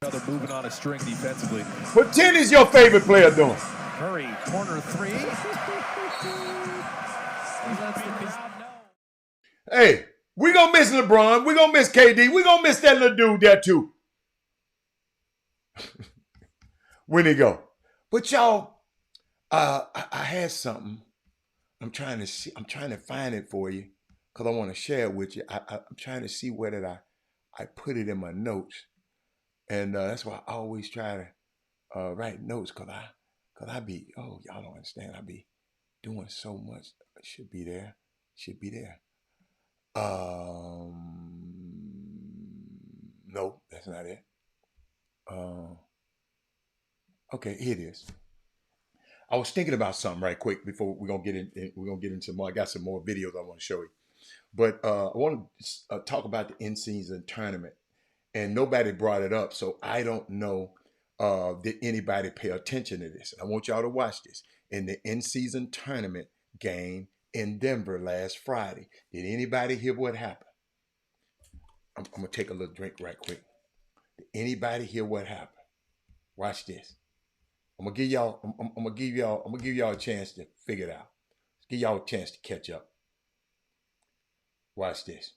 Other moving on a string defensively. Pretend it's your favorite player doing it. Curry, corner three. Hey, we gonna miss LeBron. We gonna miss KD. We gonna miss that little dude there too. When he go? But y'all, I had something. I'm trying to find it for you because I want to share it with you. I'm trying to see where did I put it in my notes, and that's why I always try to write notes because I be, y'all don't understand. I be doing so much. It should be there. No, that's not it. Okay, here it is. I was thinking about something right quick before we're gonna get into more. I got some more videos I want to show you, but I want to talk about the in-season tournament, and nobody brought it up, so I don't know. Did anybody pay attention to this? I want y'all to watch this. In the in-season tournament game in Denver last Friday, did anybody hear what happened? I'm gonna take a little drink right quick. Did anybody hear what happened? Watch this. I'm gonna give y'all a chance to figure it out. Give y'all a chance to catch up. Watch this.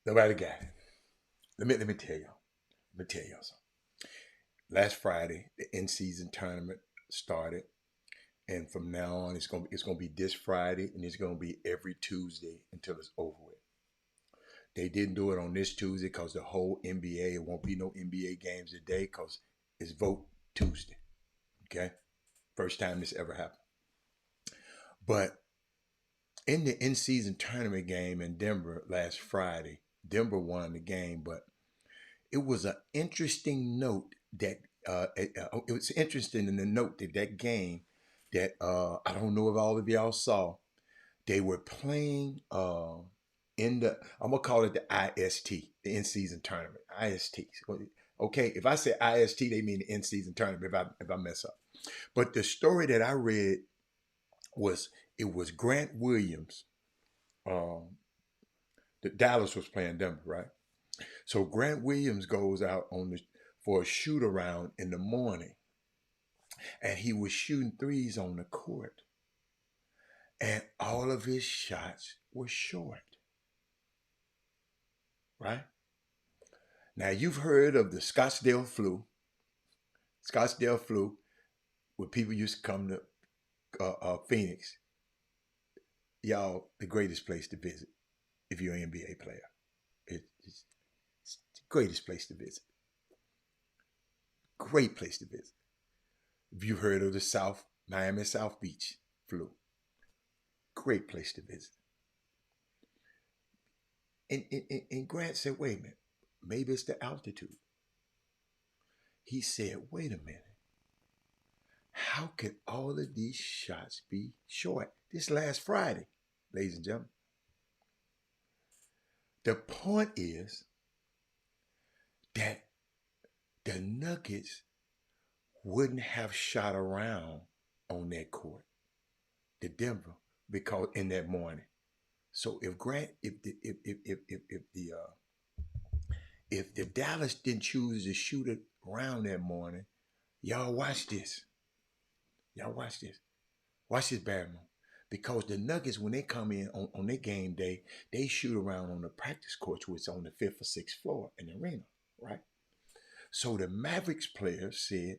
Nobody got it. Let me tell y'all. Something. Last Friday, the in-season tournament started, and from now on, it's gonna be this Friday, and it's gonna be every Tuesday until it's over with. They didn't do it on this Tuesday because the whole NBA, it won't be no NBA games today because it's Vote Tuesday. Okay, first time this ever happened. But in the in-season tournament game in Denver last Friday, Denver won the game, but it was an interesting note that it was interesting in the note that that game that I don't know if all of y'all saw. They were playing in the, I'm gonna call it the IST, the in-season tournament. IST. Okay, if I say IST, they mean the in-season tournament. If I mess up, but the story that I read was it was Grant Williams. The Dallas was playing Denver, right? So Grant Williams goes out for a shoot around in the morning, and he was shooting threes on the court, and all of his shots were short. Right? Now you've heard of the Scottsdale flu. Scottsdale flu, where people used to come to Phoenix. Y'all, the greatest place to visit if you're an NBA player. It's the greatest place to visit. Great place to visit. If you've heard of the Miami South Beach flu, great place to visit. And Grant said, wait a minute, maybe it's the altitude. He said, wait a minute. How could all of these shots be short? This last Friday, ladies and gentlemen. The point is that the Nuggets wouldn't have shot around on that court, the Denver, because in that morning. So if Dallas didn't choose to shoot it around that morning, y'all watch this. Y'all watch this. Watch this, Barrymore. Because the Nuggets, when they come in on their game day, they shoot around on the practice court, which is on the 5th or 6th floor in the arena, right? So the Mavericks players said,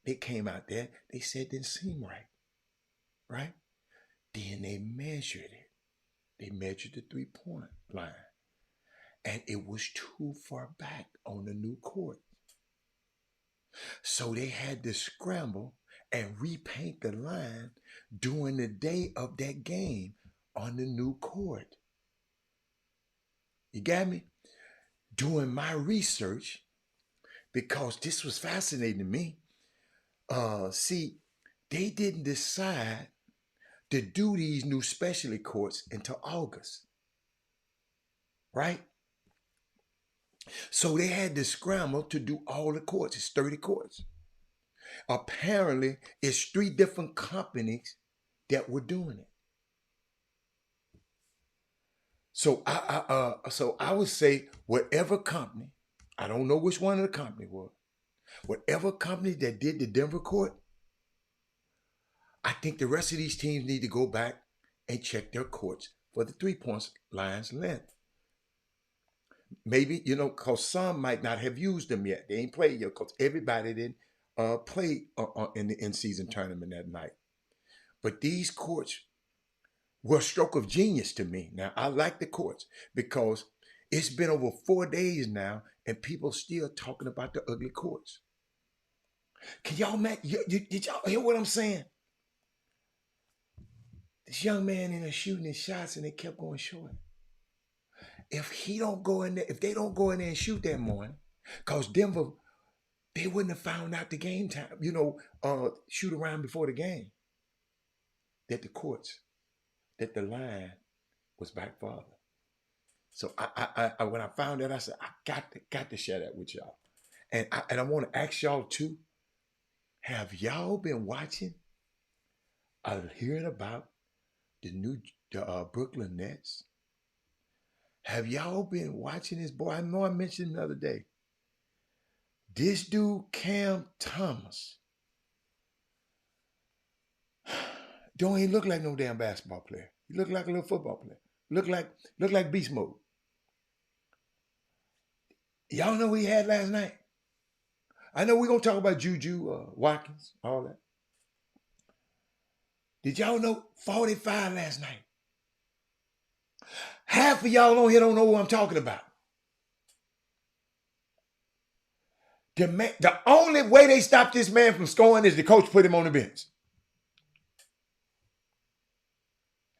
they came out there, they said it didn't seem right, right? Then they measured it. They measured the three-point line. And it was too far back on the new court. So they had to scramble and repaint the line during the day of that game on the new court. You got me? Doing my research, because this was fascinating to me. See, they didn't decide to do these new specialty courts until August, right? So they had to scramble to do all the courts. It's 30 courts. Apparently, it's 3 different companies that were doing it. So I would say whatever company, I don't know which one of the company was, whatever company that did the Denver court, I think the rest of these teams need to go back and check their courts for the 3-point line's length. Maybe, because some might not have used them yet. They ain't played yet because everybody didn't play in the in-season tournament that night. But these courts were a stroke of genius to me. Now, I like the courts because it's been over 4 days now and people still talking about the ugly courts. Can y'all did y'all hear what I'm saying? This young man in there shooting his shots and they kept going short. If he don't go in there, if they don't go in there and shoot that morning, because Denver, they wouldn't have found out the game time, shoot around before the game, that the line was back farther. So I when I found that, I said, I got to share that with y'all. And I want to ask y'all too, have y'all been watching or hearing about the Brooklyn Nets? Have y'all been watching this boy? I know I mentioned the other day. This dude, Cam Thomas, don't even look like no damn basketball player. He look like a little football player. Look like beast mode. Y'all know what he had last night? I know we're going to talk about Juju, Watkins, all that. Did y'all know 45 last night? Half of y'all on here don't know what I'm talking about. The only way they stopped this man from scoring is the coach put him on the bench.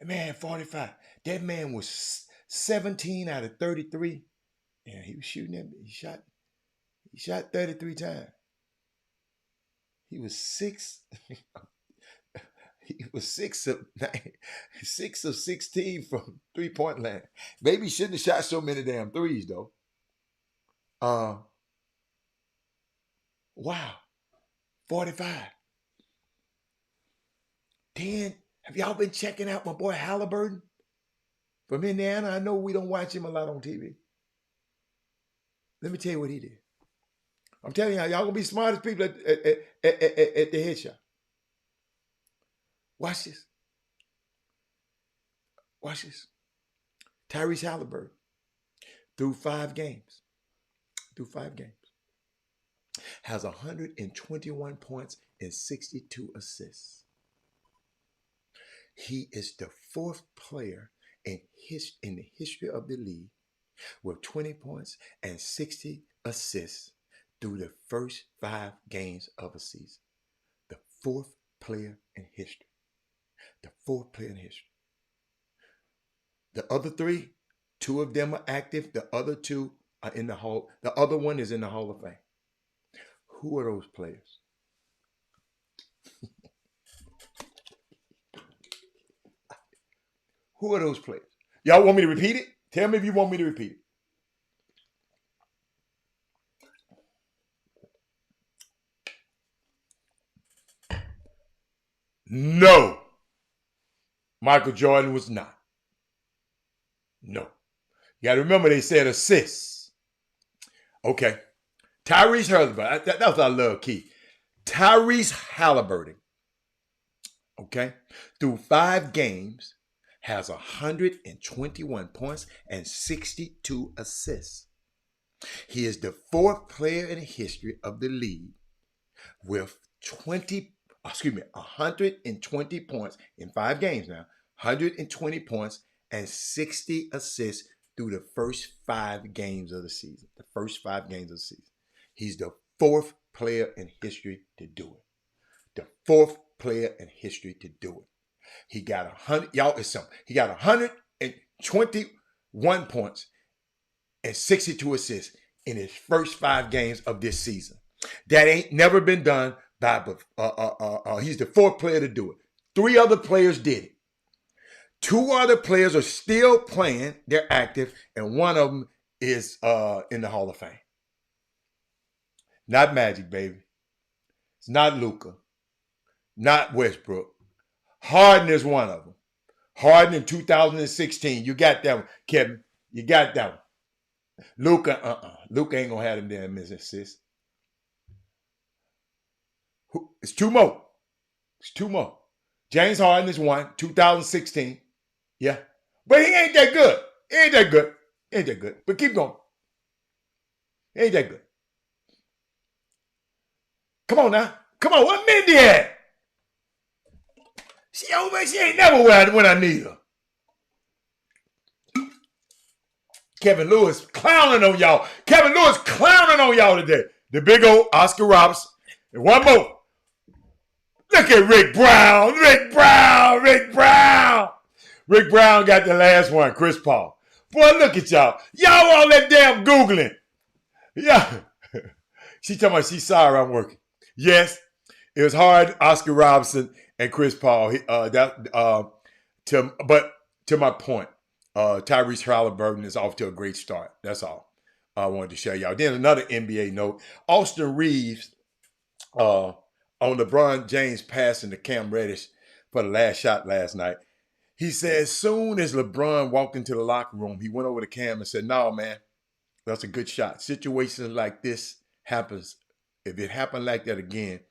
Man, 45. That man was 17 out of 33. And he was shooting him. He shot 33 times. He was six. He was 6 of 16 from 3-point land. Maybe he shouldn't have shot so many damn threes though. Wow. 45. Then, have y'all been checking out my boy Halliburton from Indiana? I know we don't watch him a lot on TV. Let me tell you what he did. I'm telling y'all gonna be smartest people at the headshot. Watch this. Watch this. Tyrese Halliburton, through 5 games, has 121 points and 62 assists. He is the 4th player in the history of the league with 20 points and 60 assists through the first 5 games of a season. The 4th player in history. The 4th player in history. The other 3, 2 of them are active. The other 2 are in the Hall. The other one is in the Hall of Fame. Who are those players? Who are those players? Y'all want me to repeat it? Tell me if you want me to repeat it. No. Michael Jordan was not. No. You got to remember they said assists. Okay. Tyrese Halliburton. That was our love key. Tyrese Halliburton. Okay. Through 5 games, has 121 points and 62 assists. He is the 4th player in the history of the league with 120 points in 5 games now. 120 points and 60 assists through the first 5 games of the season. The first 5 games of the season. He's the 4th player in history to do it. The 4th player in history to do it. He got 100. Y'all, it's something. He got 121 points and 62 assists in his first 5 games of this season. That ain't never been done by. He's the 4th player to do it. 3 other players did it. 2 other players are still playing. They're active, and one of them is in the Hall of Fame. Not Magic, baby. It's not Luka. Not Westbrook. Harden is one of them. Harden in 2016. You got that one, Kevin. You got that one. Luka, Luka ain't going to have them damn assists. It's 2 more. It's 2 more. James Harden is 1, 2016. Yeah. But he ain't that good. He ain't that good. He ain't that good. But keep going. He ain't that good. Come on now. Come on. What Mindy at? She ain't never when I need her. Kevin Lewis clowning on y'all. Kevin Lewis clowning on y'all today. The big old Oscar Robertson. And one more. Look at Rick Brown. Rick Brown. Rick Brown. Rick Brown got the last one. Chris Paul. Boy, look at y'all. Y'all all that damn Googling. Yeah. She talking about she's sorry I'm working. Yes. It was hard, Oscar Robertson and Chris Paul. But to my point, Tyrese Halliburton is off to a great start. That's all I wanted to show y'all. Then another NBA note: Austin Reeves on LeBron James passing to Cam Reddish for the last shot last night. He said as soon as LeBron walked into the locker room, he went over to Cam and said, "No, man, that's a good shot. Situations like this happens. If it happened like that again,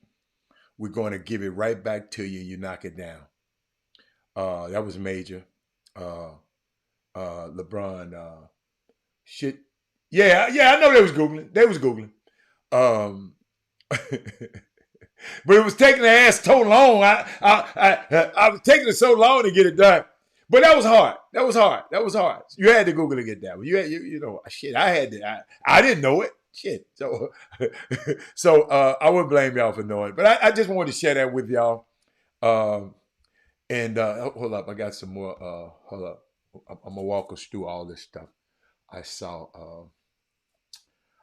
we're going to give it right back to you. You knock it down." That was major. LeBron, shit. Yeah, I know they was Googling. But it was taking the ass so long. I was taking it so long to get it done. But that was hard. You had to Google to get that one. You know, shit. I had to. I didn't know it. Shit. So I wouldn't blame y'all for knowing it. But I just wanted to share that with y'all. And hold up, I got some more. Hold up, I'm gonna walk us through all this stuff. I saw.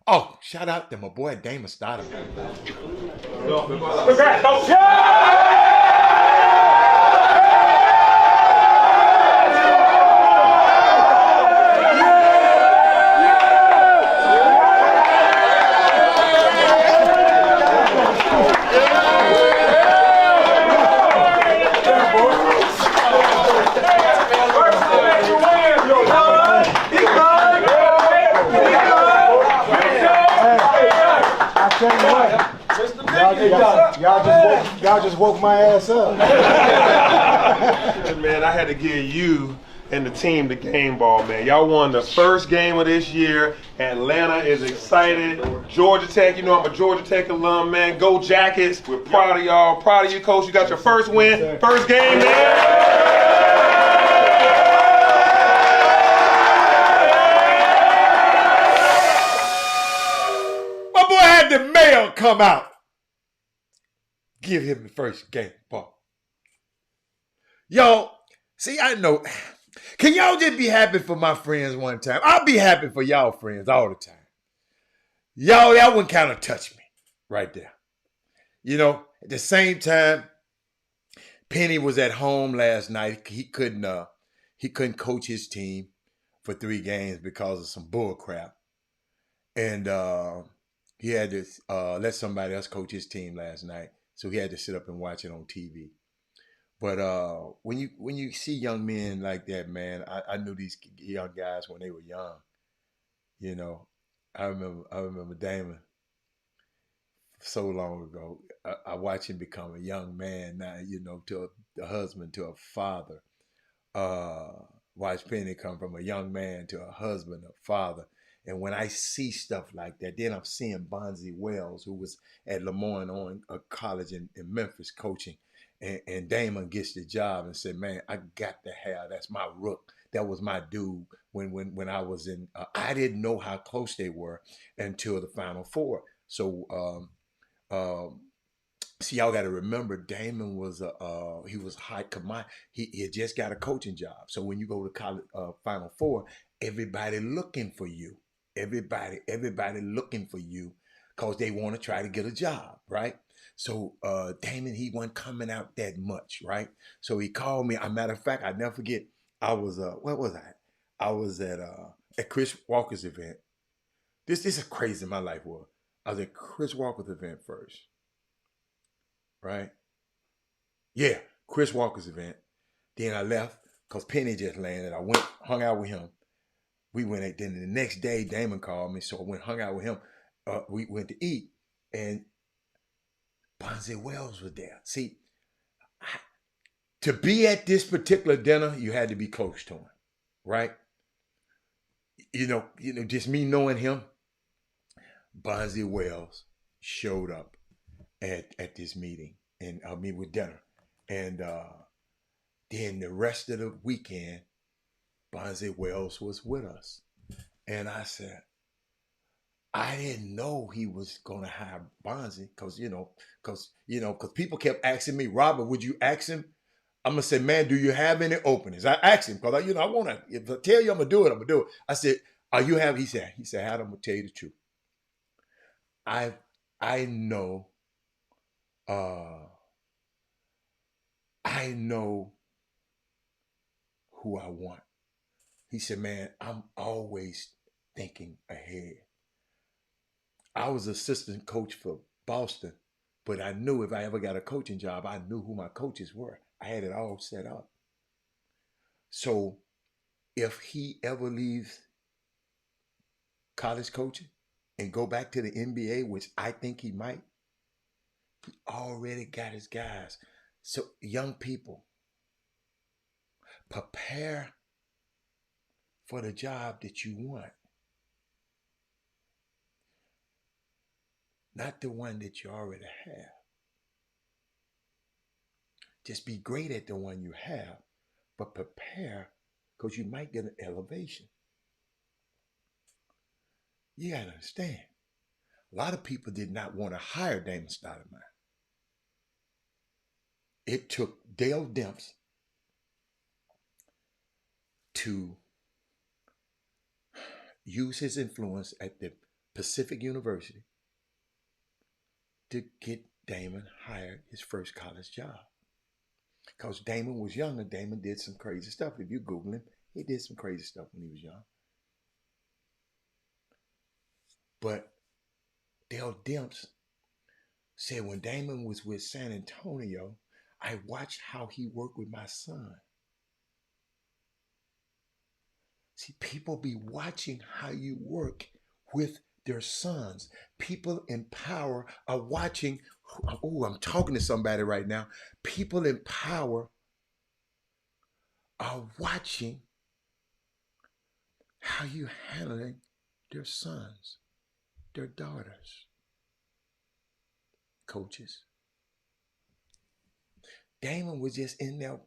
Oh, shout out to my boy Damon Stoudemire. Y'all just woke my ass up. Man, I had to give you and the team the game ball, man. Y'all won the first game of this year. Atlanta is excited. Georgia Tech, you know I'm a Georgia Tech alum, man. Go Jackets. We're proud of y'all. Proud of you, Coach. You got your first win. First game, man. My boy had the mail come out. Give him the first game ball. Yo, see, I know. Can y'all just be happy for my friends one time? I'll be happy for y'all friends all the time. Y'all, that one kind of touched me right there. You know, at the same time, Penny was at home last night. He couldn't coach his team for 3 games because of some bull crap. And he had to let somebody else coach his team last night. So he had to sit up and watch it on TV. But when you see young men like that, man, I knew these young guys when they were young. You know, I remember Damon so long ago. I watched him become a young man now, you know, to a husband, to a father. Watch Penny come from a young man to a husband, a father. And when I see stuff like that, then I'm seeing Bonzi Wells, who was at Lemoyne on a college in Memphis coaching. And Damon gets the job and said, man, I got to have, that's my rook. That was my dude when I was in, I didn't know how close they were until the Final Four. So, see, y'all got to remember, Damon was he was high command. He had just got a coaching job. So when you go to college Final Four, everybody looking for you. Everybody looking for you because they want to try to get a job, right? So Damon, he wasn't coming out that much, right? So he called me. As a matter of fact, I never forget. I was where was I? I was at Chris Walker's event. This is crazy. My life was. I was at Chris Walker's event first. Right? Yeah, Chris Walker's event. Then I left because Penny just landed. I went, hung out with him. We went, then the next day, Damon called me, so I went, hung out with him. We went to eat, and Bonzi Wells was there. See, to be at this particular dinner, you had to be close to him, right? You know, just me knowing him, Bonzi Wells showed up at this meeting and meet with dinner. And then the rest of the weekend, Bonzi Wells was with us. And I said, I didn't know he was going to hire Bonzi because people kept asking me, Robert, would you ask him? I'm going to say, man, do you have any openings? I asked him because, I want to, if I tell you I'm going to do it, I'm going to do it. I said, are you having, he said, Adam, I'm going to tell you the truth. I know who I want. He said, man, I'm always thinking ahead. I was assistant coach for Boston, but I knew if I ever got a coaching job, I knew who my coaches were. I had it all set up. So if he ever leaves college coaching and go back to the NBA, which I think he might, he already got his guys. So young people, prepare for the job that you want. Not the one that you already have. Just be great at the one you have, but prepare because you might get an elevation. You gotta understand. A lot of people did not want to hire Damon Stoudemire. It took Dale Demps to use his influence at the Pacific University to get Damon hired his first college job. Because Damon was younger, Damon did some crazy stuff. If you Google him, he did some crazy stuff when he was young. But Dale Demps said when Damon was with San Antonio, I watched how he worked with my son. See, people be watching how you work with their sons. People in power are watching. Oh, I'm talking to somebody right now. People in power are watching how you handling their sons, their daughters. Coaches. Damon was just in there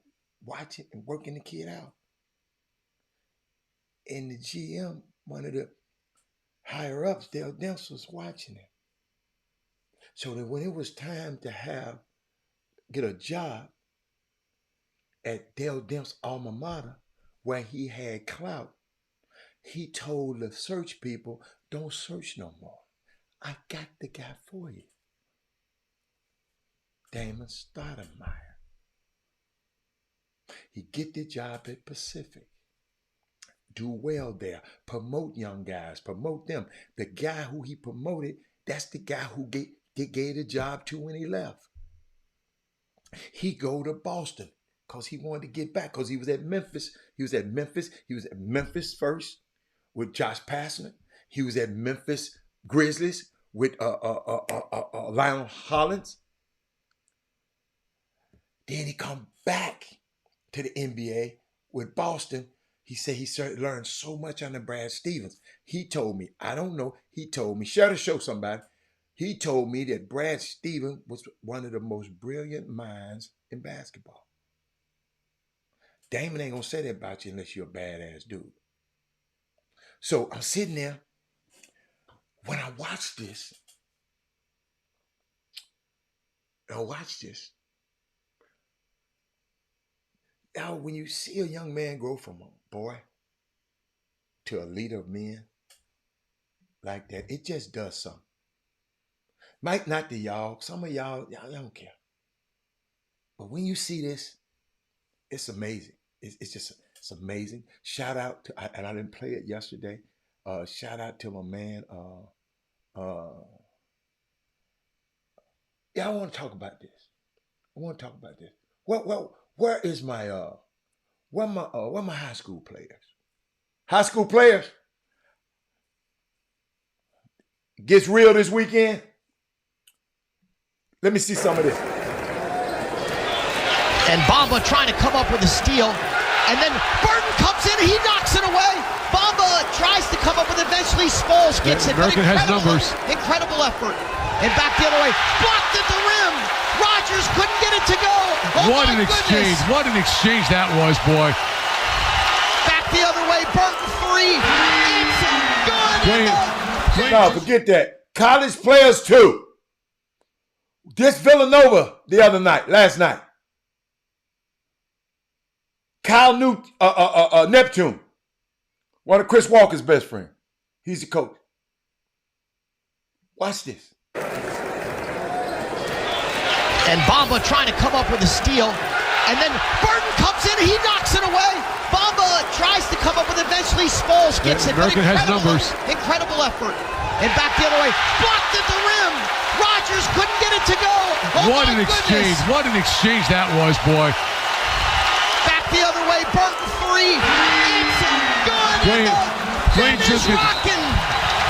watching and working the kid out. And the GM, one of the higher ups, Dale Demps, was watching it. So that when it was time to get a job at Dale Demps' alma mater, where he had clout, he told the search people, don't search no more. I got the guy for you. Damon Stoudemire. He get the job at Pacific. Do well there. Promote young guys. Promote them. The guy who he promoted, that's the guy who gave the job to when he left. He go to Boston because he wanted to get back because he was at Memphis. He was at Memphis first with Josh Pastner. He was at Memphis Grizzlies with Lionel Hollins. Then he come back to the NBA with Boston. He said he learned so much under Brad Stevens. He told me, I don't know, he told me, share the show somebody. He told me that Brad Stevens was one of the most brilliant minds in basketball. Damon ain't gonna say that about you unless you're a badass dude. So I'm sitting there. When I watch this, now, when you see a young man grow from a boy to a leader of men like that, it just does something. Might not to y'all. Some of y'all don't care. But when you see this, it's amazing. It's amazing. Shout out to, and I didn't play it yesterday. Shout out to my man. I want to talk about this. Well, where is my where my high school players? High school players gets real this weekend. Let me see some of this. And Bamba trying to come up with a steal, and then Burton comes in and he knocks it away. Bamba tries to come up with it. Eventually Smalls gets it. American has numbers. Incredible effort. And back the other way. Blocked at the rim. Rogers couldn't get it to go. Oh, what an exchange. What an exchange that was, boy. Back the other way. Burton three. It's good. No, forget that. College players too. This Villanova last night. Kyle Neptune, one of Chris Walker's best friends. He's the coach. Watch this. And Bamba trying to come up with a steal, and then Burton comes in and he knocks it away. Bamba tries to come up with it. Eventually Smalls gets it. American has numbers. Incredible effort. And back the other way. Blocked at the rim. Rogers couldn't get it to go. Oh, what an exchange. What an exchange that was, boy. Back the other way. Burton three. It's good.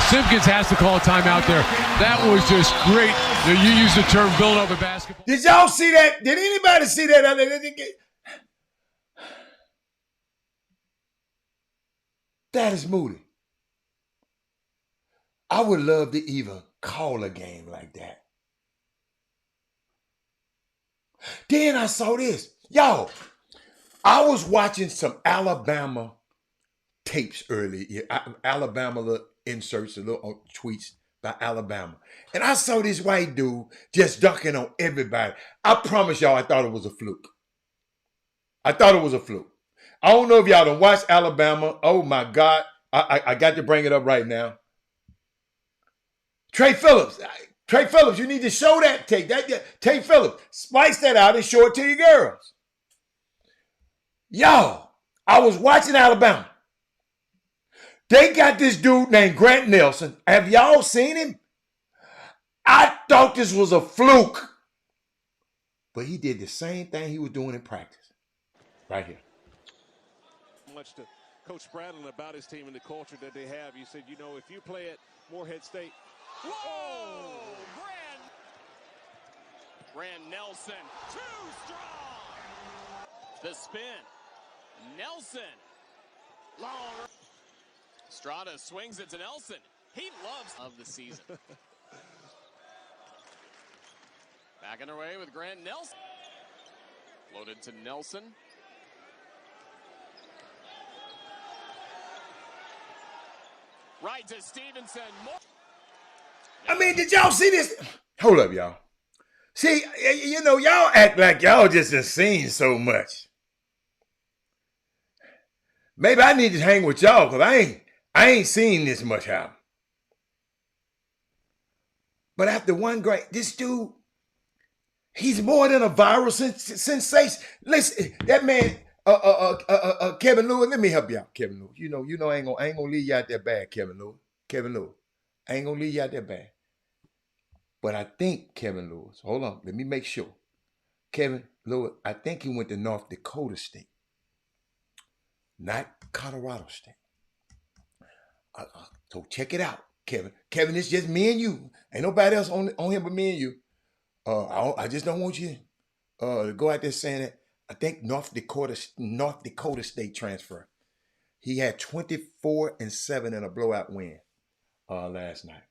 Simpkins has to call a timeout there. That was just great. You used the term Villanova basketball. Did y'all see that? Did anybody see that? That is Moody. I would love to even call a game like that. Then I saw this. Yo, I was watching some Alabama tapes earlier. Alabama little inserts, little tweets by Alabama. And I saw this white dude just dunking on everybody. I promise y'all I thought it was a fluke. I don't know if y'all done watched Alabama. Oh my God. I got to bring it up right now. Trey Phillips. Trey Phillips, you need to show that tape. Trey Phillips, splice that out and show it to your girls. Yo, I was watching Alabama. They got this dude named Grant Nelson. Have y'all seen him? I thought this was a fluke. But he did the same thing he was doing in practice. Right here. Much to Coach Bradley about his team and the culture that they have. You said, you know, if you play at Morehead State. Whoa! Grant Nelson, too strong. The spin. Nelson. Long. Strada swings it to Nelson. He loves of the season. Back underway with Grant Nelson. Loaded to Nelson. Right to Stevenson. I mean, did y'all see this? Hold up, y'all. See, you know, y'all act like y'all just have seen so much. Maybe I need to hang with y'all because I ain't seen this much happen. But after one great, this dude, he's more than a viral sensation. Listen, that man, Kevin Lewis, let me help you out, Kevin Lewis. You know, I ain't gonna leave you out there bad, Kevin Lewis. Kevin Lewis, I ain't gonna leave you out there bad. But I think Kevin Lewis, hold on, let me make sure. Kevin Lewis, I think he went to North Dakota State, not Colorado State. So check it out, Kevin. Kevin, it's just me and you. Ain't nobody else on here but me and you. I just don't want you to go out there saying that. I think North Dakota State transfer. He had 24-7 in a blowout win last night.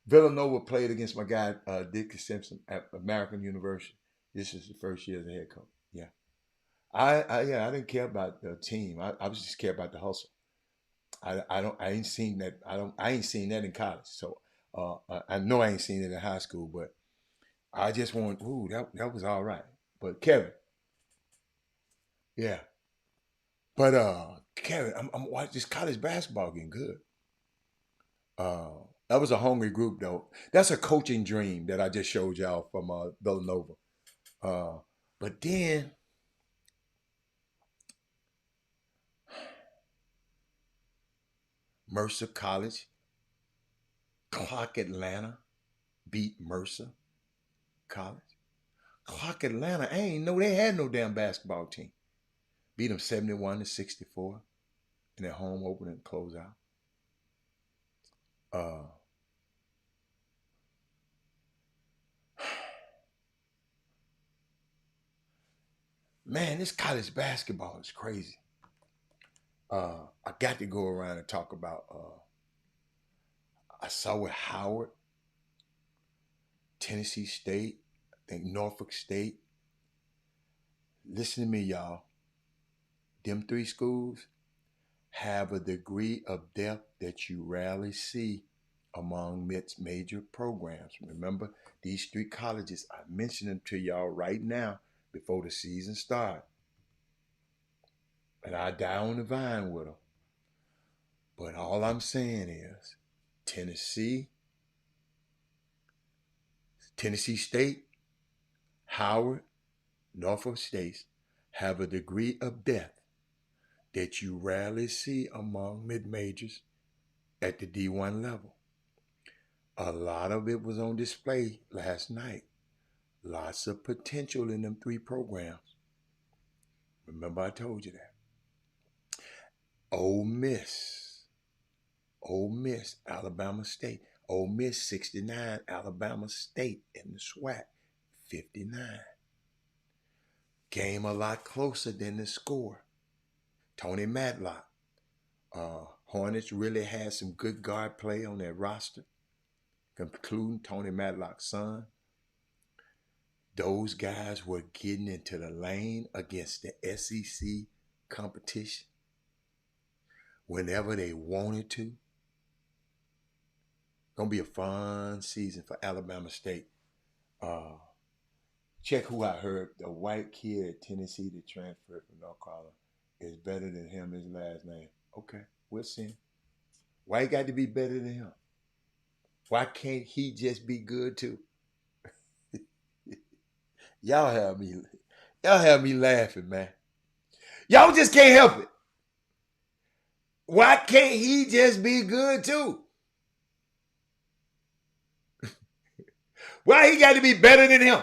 Villanova played against my guy Dick Simpson at American University. This is the first year as a head coach. Yeah, I didn't care about the team. I was just care about the hustle. I ain't seen that. I ain't seen that in college. So I know I ain't seen it in high school, but I just want, that was all right. But Kevin, yeah. But Kevin, I'm watching this college basketball getting good. That was a hungry group though. That's a coaching dream that I just showed y'all from Villanova. But then Mercer College, Clark Atlanta beat Mercer College. Clark Atlanta, I ain't know they had no damn basketball team. Beat them 71-64 in their home opener and closeout. Man, this college basketball is crazy. I got to go around and talk about, I saw with Howard, Tennessee State, I think Norfolk State. Listen to me, y'all. Them three schools have a degree of depth that you rarely see among major programs. Remember, these three colleges, I mentioned them to y'all right now before the season starts. And I die on the vine with them. But all I'm saying is Tennessee State, Howard, Norfolk State have a degree of depth that you rarely see among mid-majors at the D1 level. A lot of it was on display last night. Lots of potential in them three programs. Remember I told you that. Ole Miss, Alabama State. Ole Miss 69, Alabama State in the SWAC 59. Game a lot closer than the score. Tony Matlock. Hornets really had some good guard play on their roster, including Tony Matlock's son. Those guys were getting into the lane against the SEC competition whenever they wanted to. Gonna be a fun season for Alabama State. Check who I heard. The white kid at Tennessee that transferred from North Carolina is better than him, his last name. Okay, we'll see. Why he got to be better than him? Why can't he just be good too? Y'all have me laughing, man. Y'all just can't help it. Why can't he just be good too? Why he got to be better than him?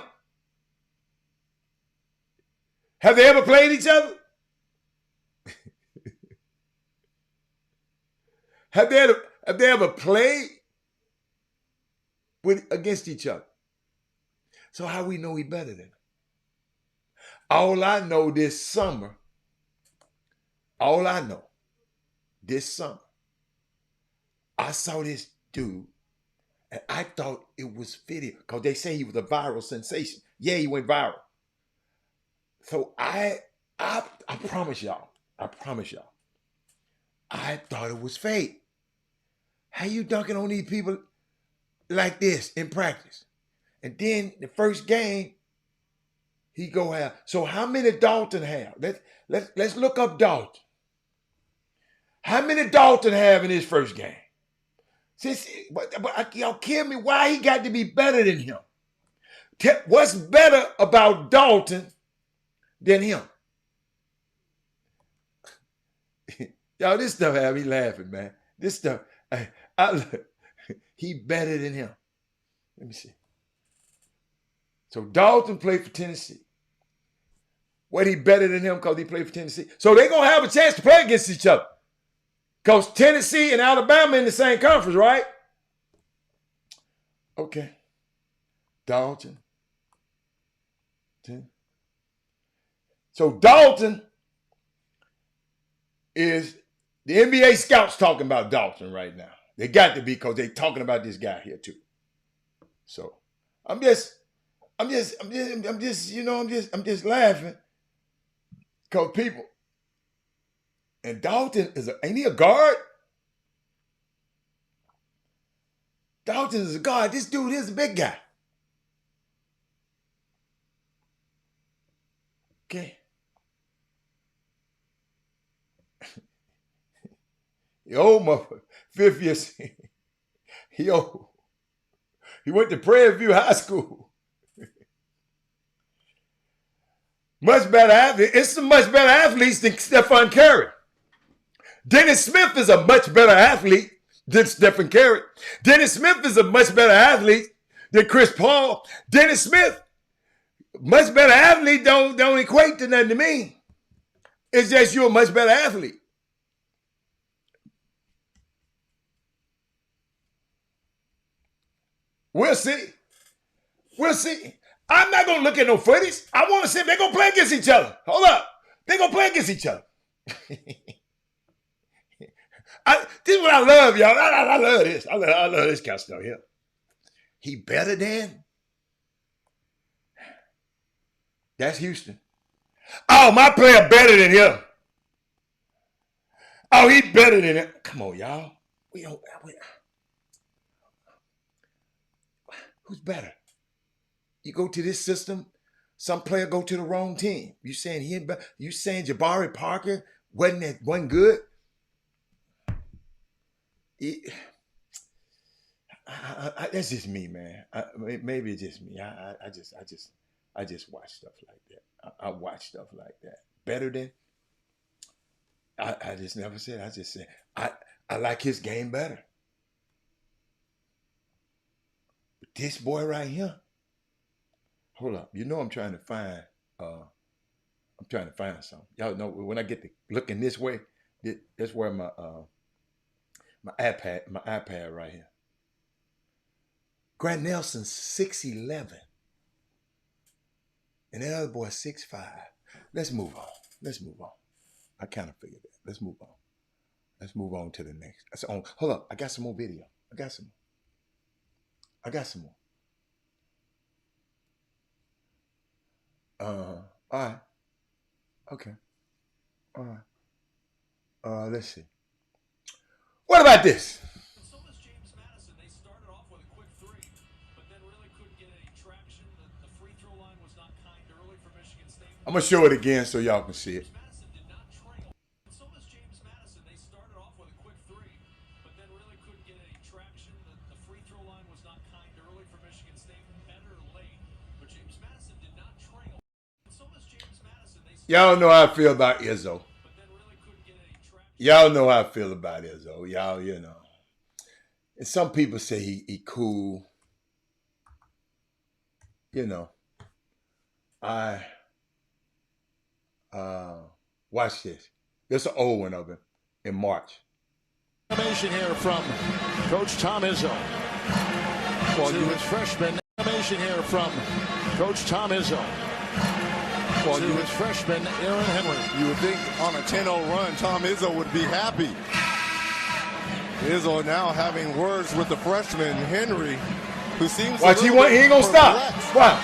Have they ever played each other? Have they ever played against each other? So how we know he better than him? All I know this summer, I saw this dude and I thought it was video because they say he was a viral sensation. Yeah, he went viral. So I promise y'all, I thought it was fake. How you dunking on these people like this in practice? And then the first game, he go have. So how many Dalton have? Let's look up Dalton. How many Dalton have in his first game? But y'all kill me. Why he got to be better than him? What's better about Dalton than him? Y'all, this stuff have me laughing, man. This stuff, he better than him. Let me see. So Dalton played for Tennessee. What, he better than him because he played for Tennessee? So they're going to have a chance to play against each other. Because Tennessee and Alabama in the same conference, right? Okay. Dalton. So Dalton is, the NBA scouts talking about Dalton right now. They got to be because they're talking about this guy here too. So I'm just laughing because people, and Dalton ain't he a guard? Dalton is a guard. This dude is a big guy. Okay. The old motherfucker, 5th year senior. He old. He went to Prairie View High School. Much better athlete. It's some much better athletes than Stephen Curry. Dennis Smith is a much better athlete than Stephen Curry. Dennis Smith is a much better athlete than Chris Paul. Dennis Smith, much better athlete don't equate to nothing to me. It's just you're a much better athlete. We'll see. We'll see. I'm not going to look at no footage. I want to see if they're going to play against each other. Hold up. They're going to play against each other. This is what I love, y'all. I love this. I love this kind of stuff here. He better than? That's Houston. Oh, my player better than him. Oh, he better than him. Come on, y'all. Who's better? You go to this system, some player go to the wrong team. You saying Jabari Parker wasn't good? That's just me, man. Maybe it's just me. I just watch stuff like that. I watch stuff like that. Better than? I just never said. I just said I like his game better. But this boy right here. Hold up. You know I'm trying to find something. Y'all know when I get to looking this way, that's where my iPad right here. Grant Nelson 6'11". And that other boy 6'5". Let's move on. I kind of figured that. Let's move on to the next. Hold up. I got some more video. I got some more. All right. Okay. All right. Let's see. What about this? So does James Madison. They started off with a quick three, but then really couldn't get any traction. The free throw line was not I'm going to show it again so y'all can see it. So was James Madison. They started off with a quick three, but then really couldn't get any traction. The free throw line was not kind early for Michigan State, better late. But James Madison did not trail. So was James Madison. Y'all know how I feel about Izzo. Y'all know how I feel about Izzo. Y'all, you know. And some people say he cool. You know. Watch this. There's an old one of him in March. Animation here from Coach Tom Izzo. Well, to his freshman. Animation here from Coach Tom Izzo. Well, to his freshman, Aaron Henry. You would think on a 10-0 run, Tom Izzo would be happy. Izzo now having words with the freshman, Henry, who seems watch, he ain't gonna stop. Wow.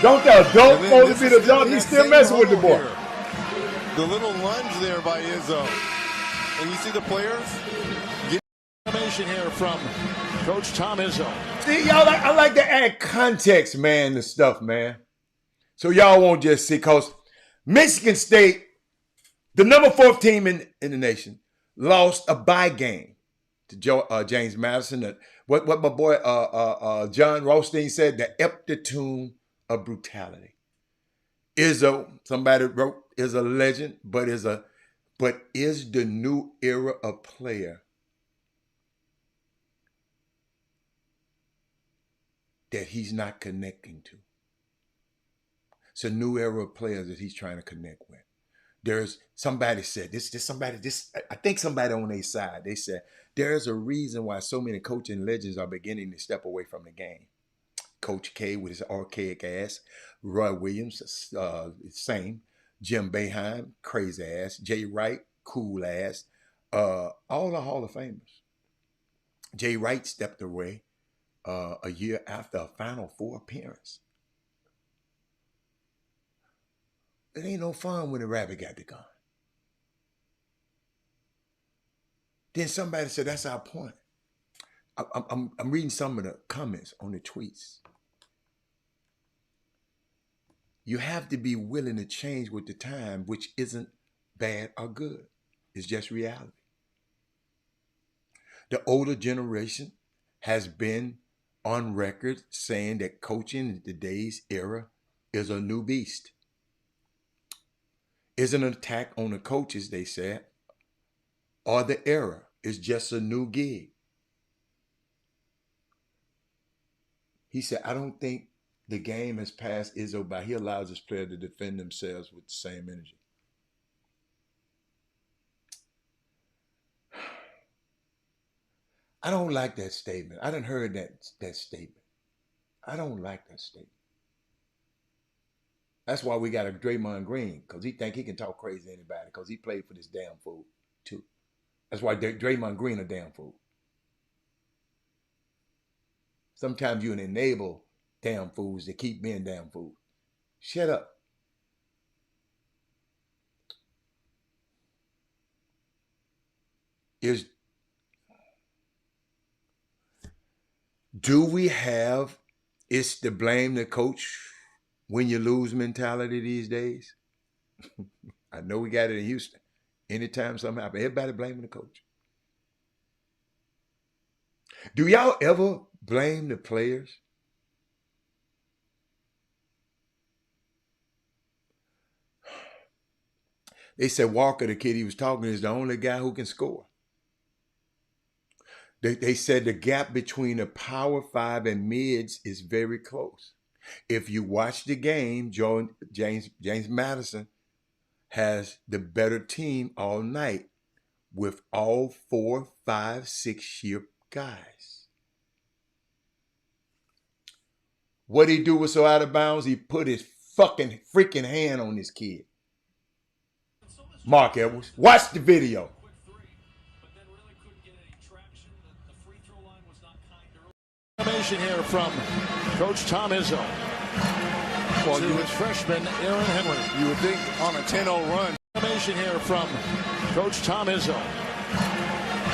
Don't the adult supposed to be the adult? He's still messing with the boy. Here. The little lunge there by Izzo. And you see the players get animation here from Coach Tom Izzo. See, y'all, I like to add context, man, to stuff, man. So y'all won't just see, because Michigan State, the number 4 team in the nation, lost a bye game to James Madison. What my boy John Rothstein said, the epitome of brutality. Izzo, somebody wrote, is a legend, but is the new era of player that he's not connecting to. It's a new era of players that he's trying to connect with. There's somebody said I think somebody on their side, they said there's a reason why so many coaching legends are beginning to step away from the game. Coach K with his archaic ass, Roy Williams, same, Jim Boeheim, crazy ass, Jay Wright, cool ass, all the Hall of Famers. Jay Wright stepped away a year after a Final Four appearance. It ain't no fun when the rabbit got the gun. Then somebody said, that's our point. I'm reading some of the comments on the tweets. You have to be willing to change with the time, which isn't bad or good. It's just reality. The older generation has been on record saying that coaching in today's era is a new beast. Isn't an attack on the coaches, they said, or the era. It's just a new gig. He said, I don't think the game has passed Izzo by. He allows his players to defend themselves with the same energy. I don't like that statement. I done heard that statement. I don't like that statement. That's why we got a Draymond Green, because he think he can talk crazy to anybody, because he played for this damn fool too. That's why Draymond Green a damn fool. Sometimes you enable damn fools to keep being damn fools. Shut up. Do we have it's to blame the coach when you lose mentality these days? I know we got it in Houston. Anytime something happens, everybody blaming the coach. Do y'all ever blame the players? They said Walker, the kid he was talking to, is the only guy who can score. They said the gap between the Power 5 and mids is very close. If you watch the game, James Madison has the better team all night with all 4, 5, 6-year guys. What he do was so out of bounds, he put his fucking freaking hand on this kid. Mark Edwards, watch the video. Animation here from Coach Tom Izzo. Well, to his freshman, Aaron Henry. You would think on a 10-0 run. Animation here from Coach Tom Izzo.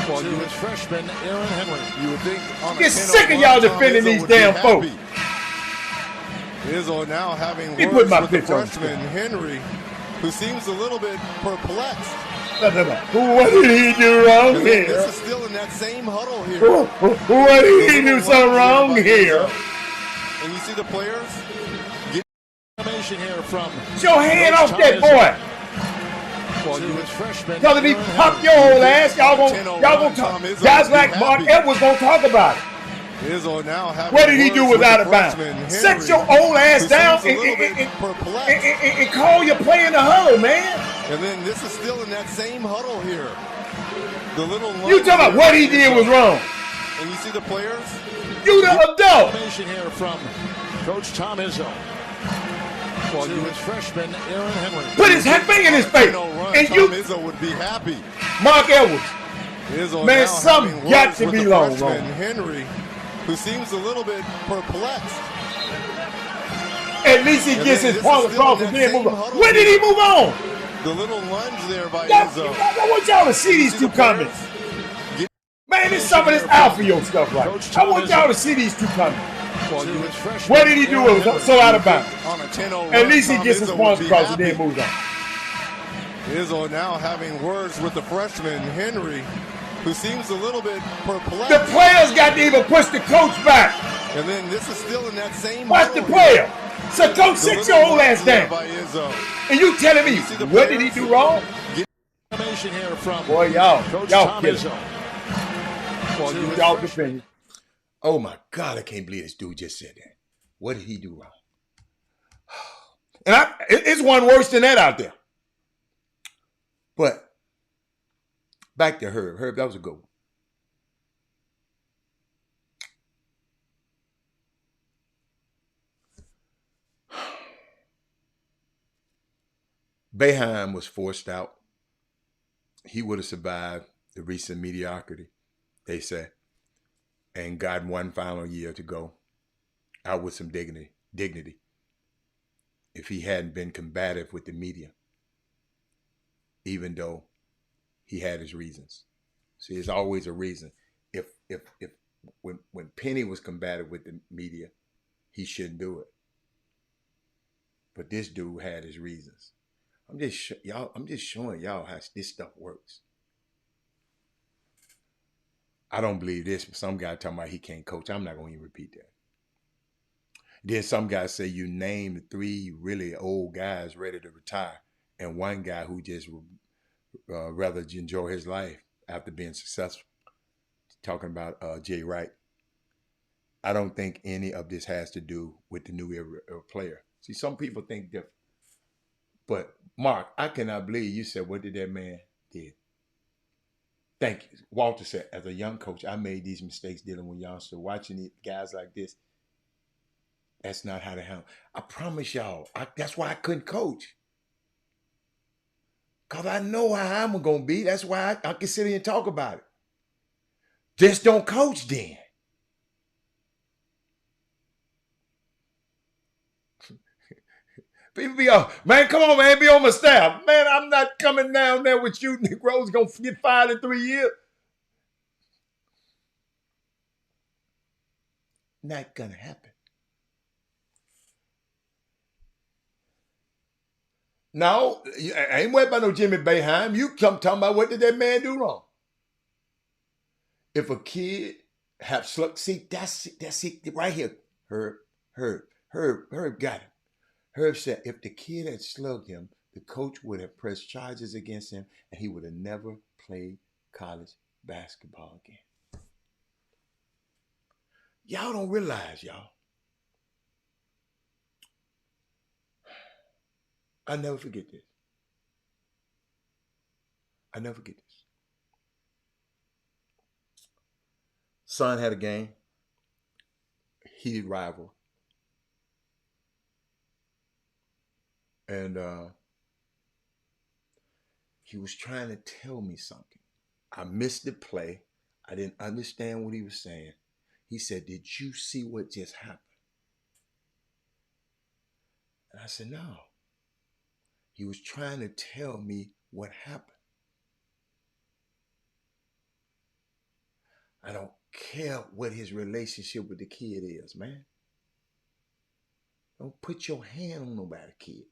Well, to his freshman, Aaron Henry. You would think on a 10-0 Get sick of run, y'all Tom defending Izzo these would be damn happy. folks. Izzo now having He put words my with the pitch on freshman Henry, who seems a little bit perplexed. What did he do wrong And then here? this is still in that same huddle here. What did he do so wrong here? And you see the players? Animation here from Get your hand Coach off that Tom Izzo. boy. To his freshman, Tell him he Aaron pop Henry. your old ass. Y'all gonna talk. Guys like Mark Edwards gonna talk about it. Izzo now having What did he do words with out the of bounds? freshman Sit Henry, your old ass who down seems a little bit perplexed. and call your play in the huddle, man. And then this is still in that same huddle here. The little You talking about what he did was wrong. And you see the players? You the adult. Animation here from Coach Tom Izzo. To his freshman, Aaron Henry. Put his finger in his face. And Tom you, Izzo would be happy. Mark Edwards. Izzo Man, now something having got words to with be the long, freshman wrong. Henry, who seems a little bit perplexed. At least he And gets then his this point is still across in and that then same move on. huddle When did he here. move on? The little lunge there by I Izzo. want y'all to see these two coming. Man, there's some of this Alfio stuff right. I want y'all to see these two coming. What did he do? It was so out of bounds. On a 10-0 At least he Tom gets his Izzo points would be across and then happy. moves on. Izzo now having words with the freshman Henry, who seems a little bit perplexed. The players got to even push the coach back. And then this is still in that same Watch the huddle player. here. So coach, The sit little your old lunge ass there down. by Izzo. And you telling me, see the what did he players? do wrong? Animation here from Boy, y'all Coach kill Tom it. Izzo. Boy, you y'all defend. Oh my God, I can't believe this dude just said that. What did he do wrong? And it's one worse than that out there. But back to Herb. Herb, that was a good one. Boeheim was forced out. He would have survived the recent mediocrity, they say, and got one final year to go out with some dignity if he hadn't been combative with the media, even though he had his reasons. See, there's always a reason. When Penny was combative with the media, he shouldn't do it. But this dude had his reasons. I'm just showing y'all how this stuff works. I don't believe this, but some guy talking about he can't coach. I'm not going to even repeat that. Then some guys say you name the 3 really old guys ready to retire and one guy who just rather enjoy his life after being successful. Talking about Jay Wright. I don't think any of this has to do with the new era player. See, some people think different. But Mark, I cannot believe you said, what did that man did? Thank you. Walter said, as a young coach, I made these mistakes dealing with youngsters. Watching guys like this, that's not how to handle. I promise y'all, that's why I couldn't coach. Because I know how I'm going to be. That's why I can sit here and talk about it. Just don't coach then. People be man, come on, man, be on my staff. Man, I'm not coming down there with you. Negroes going to get fired in 3 years. Not going to happen. No, I ain't worried about no Jimmy Boeheim. You come talking about what did that man do wrong? If a kid have slugged, see, that's it right here. Herb got it. Herb said if the kid had slugged him, the coach would have pressed charges against him and he would have never played college basketball again. Y'all don't realize, y'all. I'll never forget this. I'll never forget this. Son had a game. Heated rival. And he was trying to tell me something. I missed the play. I didn't understand what he was saying. He said, did you see what just happened? And I said, no. He was trying to tell me what happened. I don't care what his relationship with the kid is, man. Don't put your hand on nobody, kid.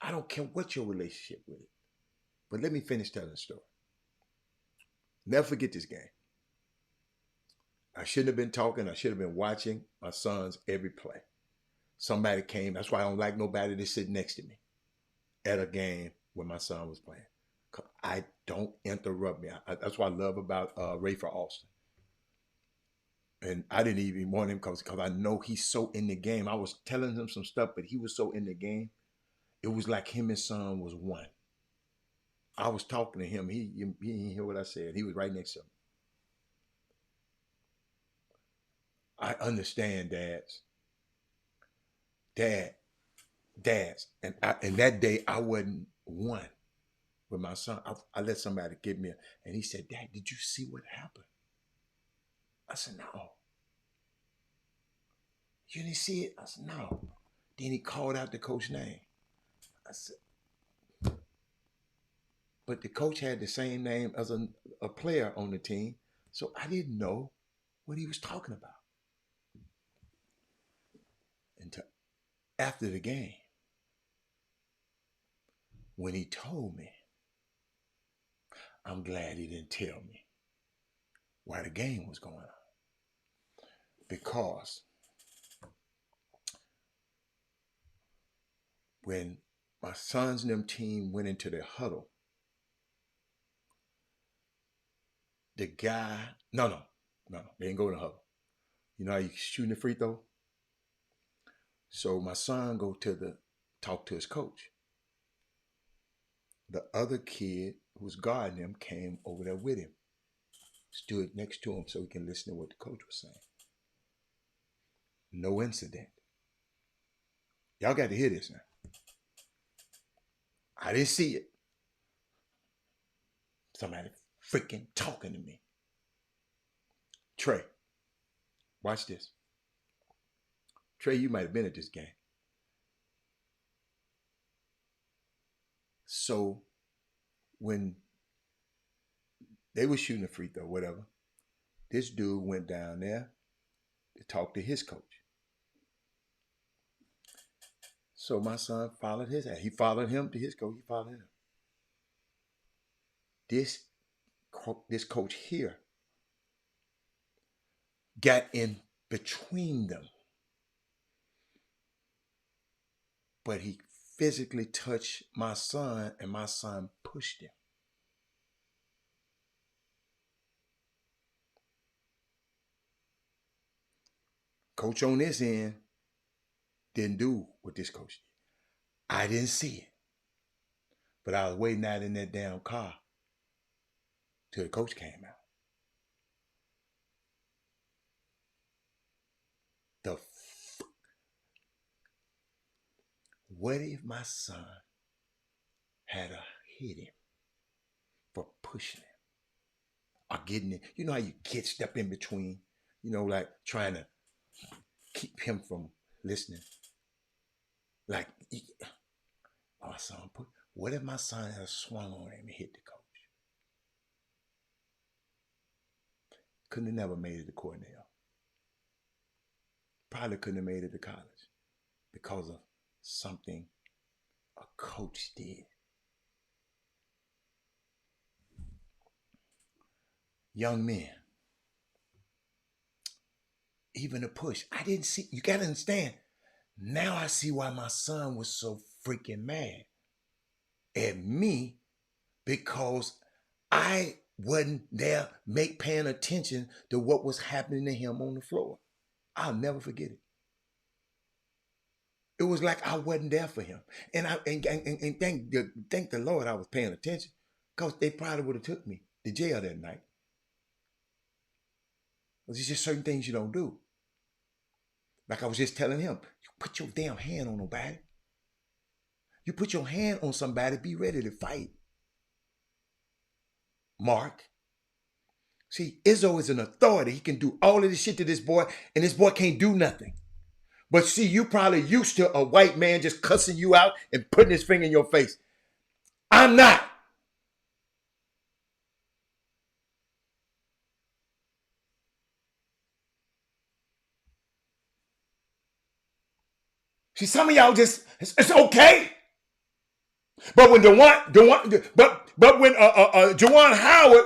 I don't care what your relationship with it. But let me finish telling the story. Never forget this game. I shouldn't have been talking. I should have been watching my son's every play. Somebody came. That's why I don't like nobody to sit next to me at a game when my son was playing. I don't interrupt me. That's what I love about Rayford Austin. And I didn't even want him because I know he's so in the game. I was telling him some stuff, but he was so in the game. It was like him and son was one. I was talking to him. He didn't hear what I said. He was right next to me. I understand dads. Dads. And that day I wasn't one with my son. I let somebody give me and he said, Dad, did you see what happened? I said, no. You didn't see it? I said, no. Then he called out the coach's name. I said, but the coach had the same name as a player on the team. So I didn't know what he was talking about. Until after the game, when he told me, I'm glad he didn't tell me why the game was going on. Because when my sons and them team went into their huddle, the guy, no, they didn't go in the huddle. You know how you shooting the free throw? So my son go talk to his coach. The other kid who was guarding him came over there with him, stood next to him so he can listen to what the coach was saying. No incident. Y'all got to hear this now. I didn't see it. Somebody freaking talking to me. Trey, watch this. Trey, you might have been at this game. So when they were shooting a free throw, whatever, this dude went down there to talk to his coach. So my son followed his ass. He followed him to his coach. He followed him. This coach here got in between them. But he physically touched my son and my son pushed him. Coach on this end didn't do what this coach did. I didn't see it. But I was waiting out in that damn car till the coach came out. What if my son had hit him for pushing him or getting it? You know how you kid step in between? You know, like trying to keep him from listening. Like, my son what if my son had swung on him and hit the coach? Couldn't have never made it to Cornell. Probably couldn't have made it to college because of something a coach did. Young men, even a push. I didn't see, you got to understand. Now I see why my son was so freaking mad at me, because I wasn't there paying attention to what was happening to him on the floor. I'll never forget it. It was like I wasn't there for him. And thank the Lord I was paying attention, because they probably would have took me to jail that night. There's just certain things you don't do. Like I was just telling him, you put your damn hand on nobody. You put your hand on somebody, be ready to fight. Mark. See, Izzo is an authority. He can do all of this shit to this boy, and this boy can't do nothing. But see, you probably used to a white man just cussing you out and putting his finger in your face. I'm not. See, some of y'all just, it's okay. But when but when Juwan Howard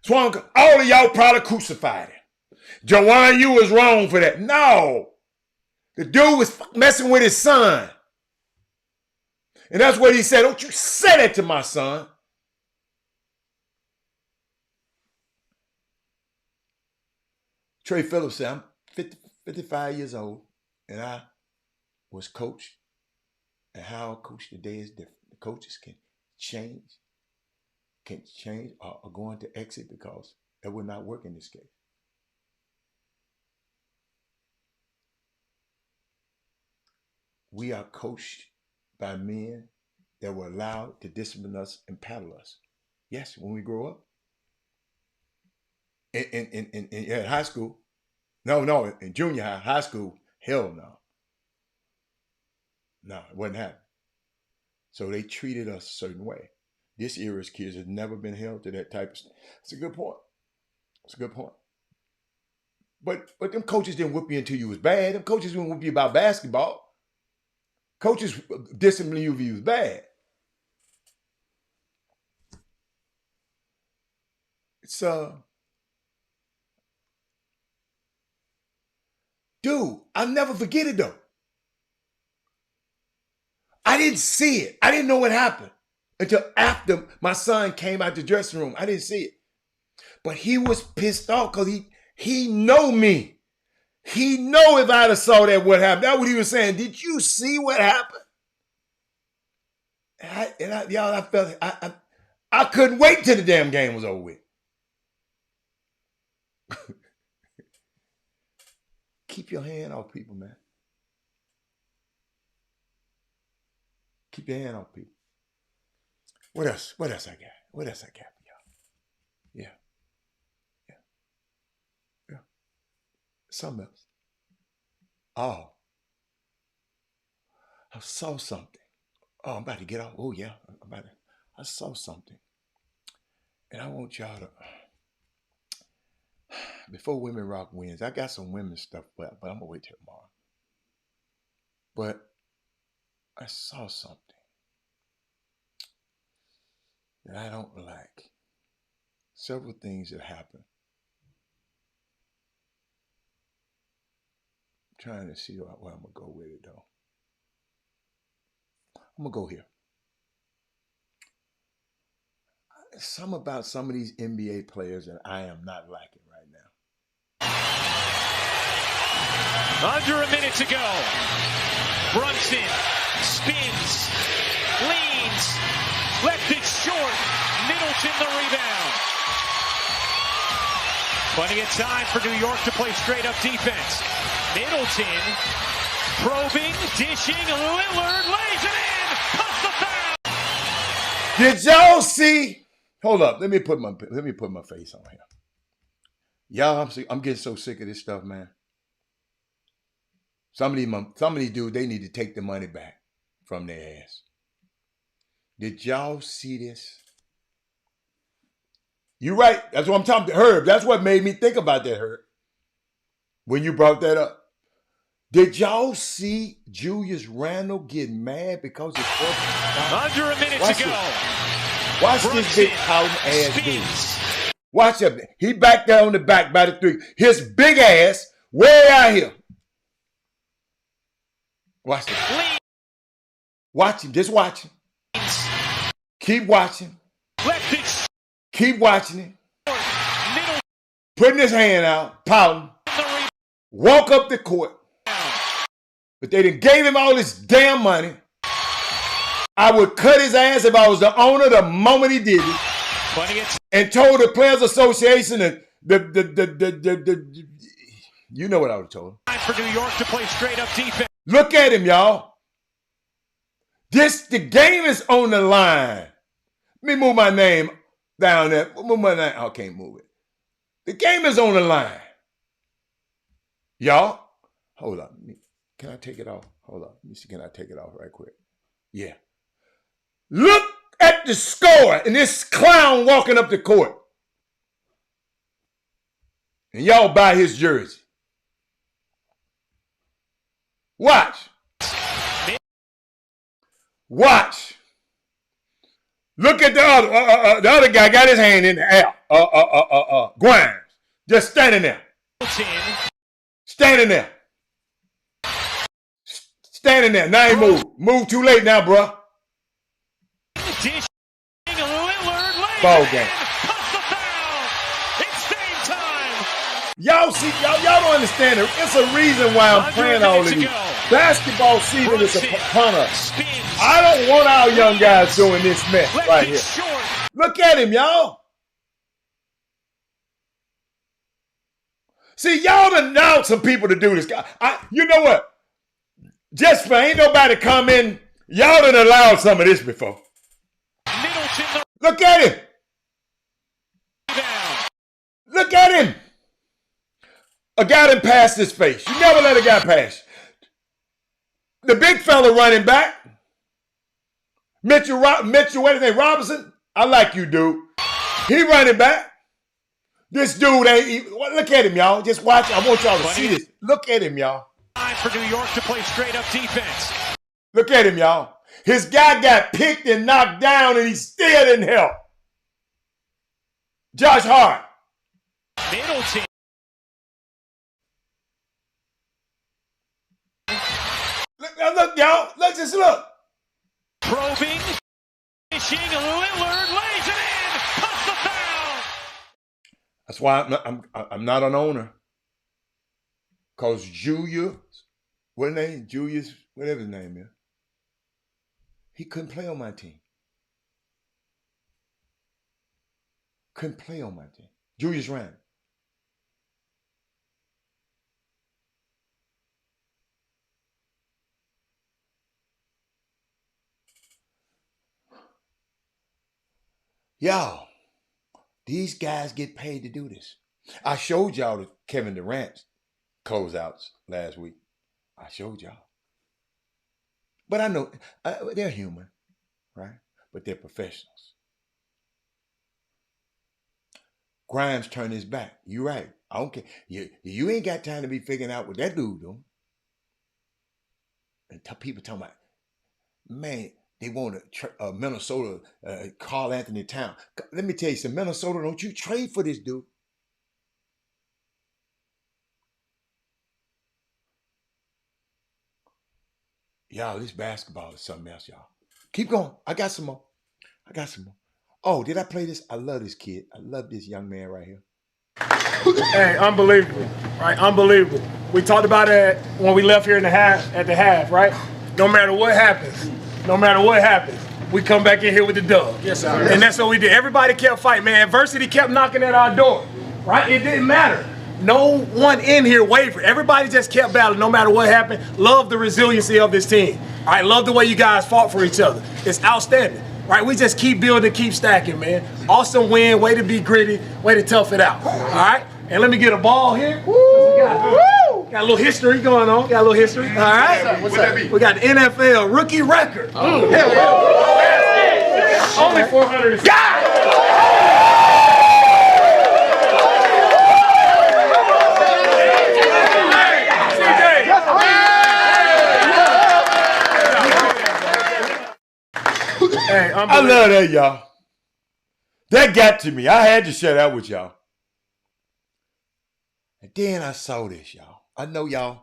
swung, all of y'all probably crucified him. Juwan, you was wrong for that. No. The dude was messing with his son. And that's what he said. Don't you say that to my son. Trey Phillips said, I'm 55 years old, and I was coached. And how I coach today is different. The coaches can change or go into exit because it would not work in this case. We are coached by men that were allowed to discipline us and paddle us. Yes, when we grow up. In high school, no, in junior high school, hell no. No, it wasn't happening. So they treated us a certain way. This era's kids have never been held to that type of stuff. It's a good point. It's a good point. But them coaches didn't whoop you until you was bad. Them coaches didn't whoop you about basketball. Coaches discipline you if you was bad. It's dude, I'll never forget it though. I didn't see it. I didn't know what happened until after my son came out the dressing room. I didn't see it. But he was pissed off because he know me. He know if I'd have saw that what happened. That's what he was saying. Did you see what happened? I felt I couldn't wait till the damn game was over with. Keep your hand off people, man. Keep your hand off people. What else? What else I got? What else I got for y'all? Yeah. Something else. Oh. I saw something. Oh, I'm about to get off. Oh, yeah. I saw something. And I want y'all to, before Women Rock wins, I got some women's stuff, but I'm going to wait till tomorrow. But I saw something that I don't like. Several things that happened. I'm trying to see where I'm going to go with it, though. I'm going to go here. Some about some of these NBA players that I am not liking right now. Under a minute to go. Brunson spins, leans, left it short. Middleton the rebound. Plenty of time for New York to play straight up defense. Middleton probing, dishing. Lillard lays it in. Cuts the foul. Did y'all see? Hold up. Let me put my face on here. Y'all, I'm getting so sick of this stuff, man. Some of these dudes, they need to take the money back from their ass. Did y'all see this? You're right. That's what I'm talking to Herb. That's what made me think about that, Herb. When you brought that up. Did y'all see Julius Randle get mad because his under a minute to go. Watch this big pouting ass dude. Watch him. He back there on the back by the three. His big ass way out here. Watch this. Watch him. Just watch him. Keep watching. Keep watching him. Putting his hand out, pouting. Walk up the court. But they done gave him all this damn money. I would cut his ass if I was the owner the moment he did it. And told the Players Association and you know what I would have told him. Time for New York to play straight up defense. Look at him, y'all. The game is on the line. Let me move my name down there. Move my name. I can't move it. The game is on the line. Y'all, hold up. Can I take it off? Hold up. Let me see. Can I take it off right quick? Yeah. Look at the score and this clown walking up the court. And y'all buy his jersey. Watch. Watch. Look at the other guy got his hand in the air. Grimes. Just standing there. Standing there. Standing there. Now he move. Move too late now, bro. Ball game. Y'all see, y'all don't understand it. It's a reason why I'm playing all of these. Basketball season is upon us. I don't want our young guys doing this mess right here. Look at him, y'all. See, y'all done allowed some people to do this. You know what? Just for ain't nobody come in, y'all done allowed some of this before. Look at him. Look at him. A guy done passed his face. You never let a guy pass. The big fella running back. Mitchell, what is his name? Robinson? I like you, dude. He running back. This dude ain't. Look at him, y'all. Just watch. I want y'all to see this. Look at him, y'all. Time for New York to play straight up defense. Look at him, y'all. His guy got picked and knocked down, and he still didn't help. Josh Hart. Middleton. Look, y'all. Let's just look. Probing. Fishing. Lillard lays it in. Cuts the foul. That's why I'm not an owner. Because Julius, what name? Julius, whatever his name is. He couldn't play on my team. Couldn't play on my team. Julius Randle. Y'all, these guys get paid to do this. I showed y'all the Kevin Durant closeouts last week. I showed y'all. But I know they're human, right? But they're professionals. Grimes turned his back. You're right. I don't care. You ain't got time to be figuring out what that dude doing. And people talking about, man, they want a Minnesota Carl Anthony Town. Let me tell you something. Minnesota, don't you trade for this dude. Y'all, this basketball is something else, y'all. Keep going. I got some more. Oh, did I play this? I love this kid. I love this young man right here. Hey, unbelievable, right? Unbelievable. We talked about it when we left here at the half, right? No matter what happens, we come back in here with the dub. Yes, sir. And that's what we did. Everybody kept fighting, man. Adversity kept knocking at our door, right? It didn't matter. No one in here wavered. Everybody just kept battling no matter what happened. Love the resiliency of this team. All right, love the way you guys fought for each other. It's outstanding. Right, we just keep building, keep stacking, man. Awesome win, way to be gritty, way to tough it out. All right, and let me get a ball here. We got a little history going on. All right, what's that be? We got the NFL rookie record. Oh. Only 400. Hey, I love that, y'all. That got to me. I had to share that with y'all. And then I saw this, y'all. I know y'all,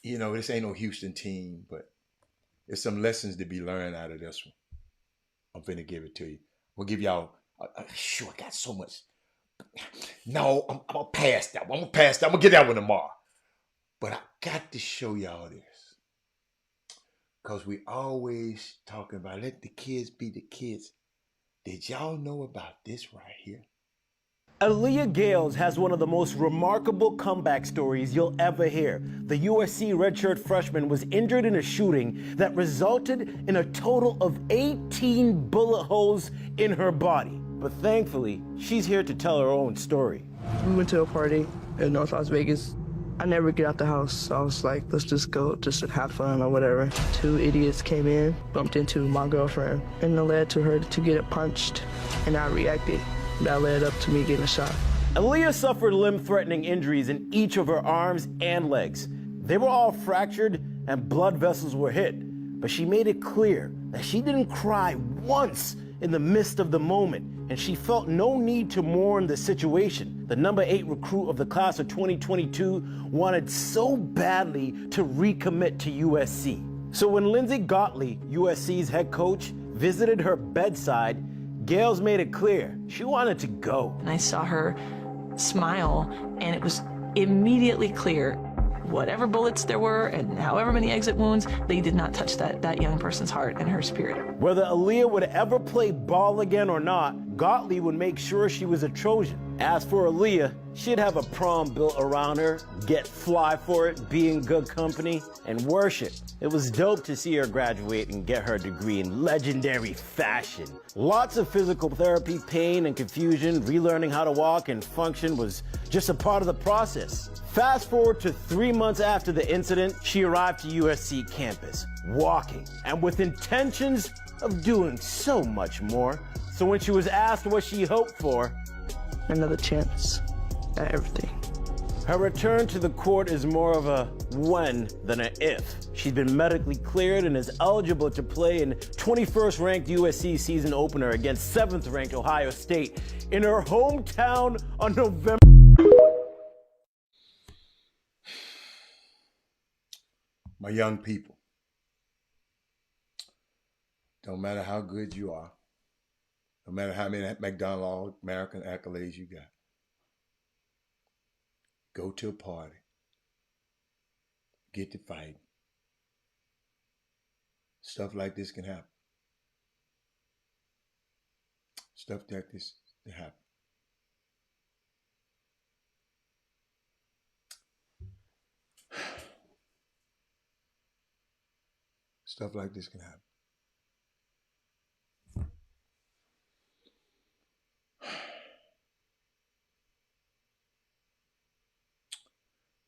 this ain't no Houston team, but there's some lessons to be learned out of this one. I'm finna give it to you. We'll give y'all, sure, I got so much. No, I'm gonna pass that one. I'm gonna get that one tomorrow. But I got to show y'all this. Because we always talking about let the kids be the kids. Did y'all know about this right here? Aaliyah Gales has one of the most remarkable comeback stories you'll ever hear. The USC redshirt freshman was injured in a shooting that resulted in a total of 18 bullet holes in her body. But thankfully, she's here to tell her own story. We went to a party in North Las Vegas. I never get out the house, so I was like, let's just go, just to have fun or whatever. 2 idiots came in, bumped into my girlfriend, and it led to her to get punched, and I reacted. That led up to me getting shot. Aaliyah suffered limb-threatening injuries in each of her arms and legs. They were all fractured, and blood vessels were hit, but she made it clear that she didn't cry once in the midst of the moment, and she felt no need to mourn the situation. The number 8 recruit of the class of 2022 wanted so badly to recommit to USC. So when Lindsey Gottlieb, USC's head coach, visited her bedside, Gales made it clear she wanted to go. And I saw her smile, and it was immediately clear whatever bullets there were and however many exit wounds, they did not touch that young person's heart and her spirit. Whether Aaliyah would ever play ball again or not, Gottlieb would make sure she was a Trojan. As for Aaliyah, she'd have a prom built around her, get fly for it, be in good company, and worship. It was dope to see her graduate and get her degree in legendary fashion. Lots of physical therapy, pain and confusion, relearning how to walk and function was just a part of the process. Fast forward to 3 months after the incident, she arrived to USC campus, walking, and with intentions of doing so much more. So when she was asked what she hoped for, another chance at everything. Her return to the court is more of a when than an if. She's been medically cleared and is eligible to play in 21st ranked USC season opener against 7th ranked Ohio State in her hometown on November. My young people, don't matter how good you are, no matter how many McDonald's American accolades you got, go to a party, get to fighting. Stuff like this can happen. Stuff like this can happen. Stuff like this can happen.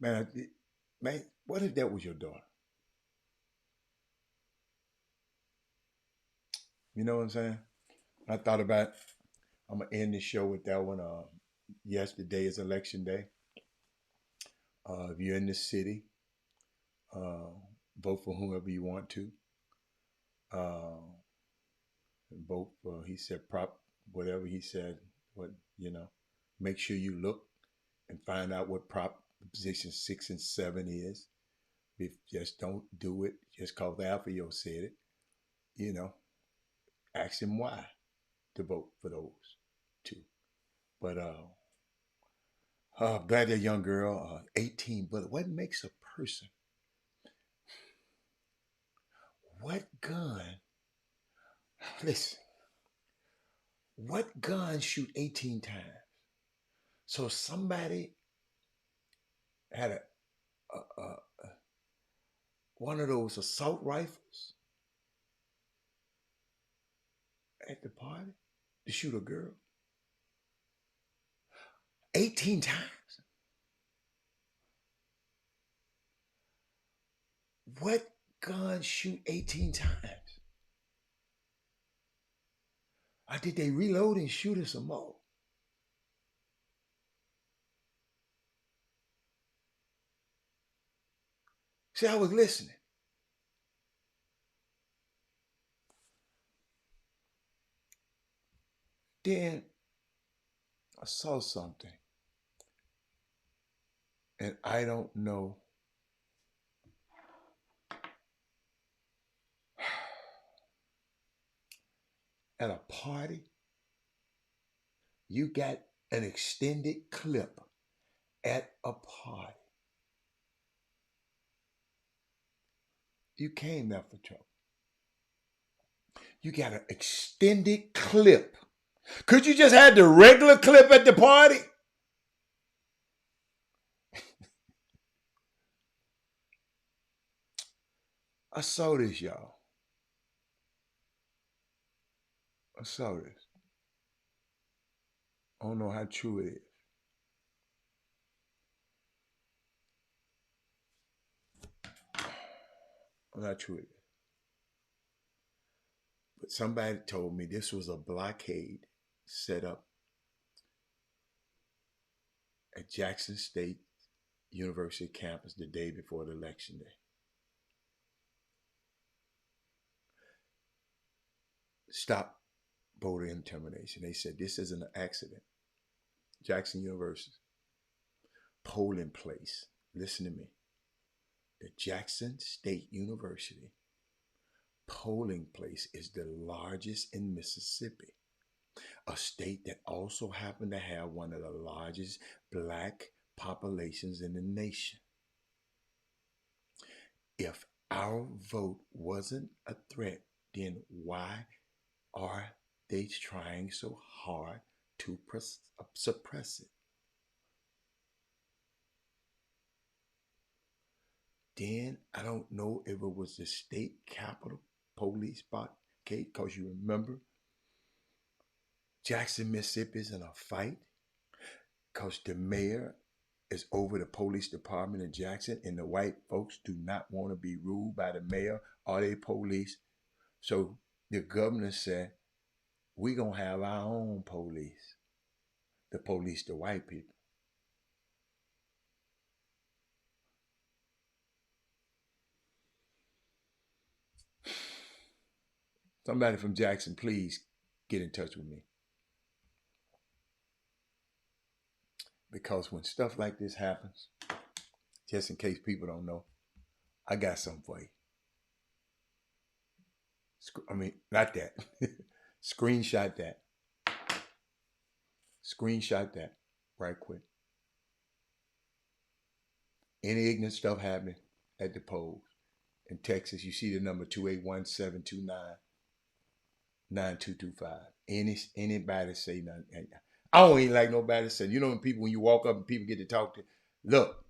Man, what if that was your daughter? You know what I'm saying? I thought about, I'm going to end the show with that one. Yesterday is election day. If you're in the city, vote for whoever you want to. Vote for, he said, whatever he said, make sure you look and find out what Proposition 6 and 7 is. Just don't do it just because Alfio said it. Ask him why to vote for those two. But glad that young girl, 18, but what makes a person? What gun? Listen, what gun shoot 18 times? So somebody had one of those assault rifles at the party to shoot a girl 18 times. What gun shoot 18 times? Or did they reload and shoot us some more? See, I was listening. Then I saw something. And I don't know. At a party, you got an extended clip at a party. You came there for trouble. You got an extended clip. Could you just have the regular clip at the party? I saw this, y'all. I saw this. I don't know how true it is. I'm not true it is. But somebody told me this was a blockade set up at Jackson State University campus the day before the election day. stop voter intimidation. They said this isn't an accident. Jackson University, polling place. Listen to me. The Jackson State University polling place is the largest in Mississippi, a state that also happened to have one of the largest black populations in the nation. If our vote wasn't a threat, then why are they trying so hard to suppress it? Then I don't know if it was the state capitol police spot, Kate, because you remember Jackson, Mississippi is in a fight because the mayor is over the police department in Jackson, and the white folks do not want to be ruled by the mayor or the police. So the governor said, we're going to have our own police. The police, the white people. Somebody from Jackson, please get in touch with me. Because when stuff like this happens, just in case people don't know, I got something for you. I mean, not that. Screenshot that. Screenshot that right quick. Any ignorant stuff happening at the polls in Texas, you see the number 281-729-9225. Anybody say nothing. I don't even like nobody say. You know when you walk up and people get to talk to, look,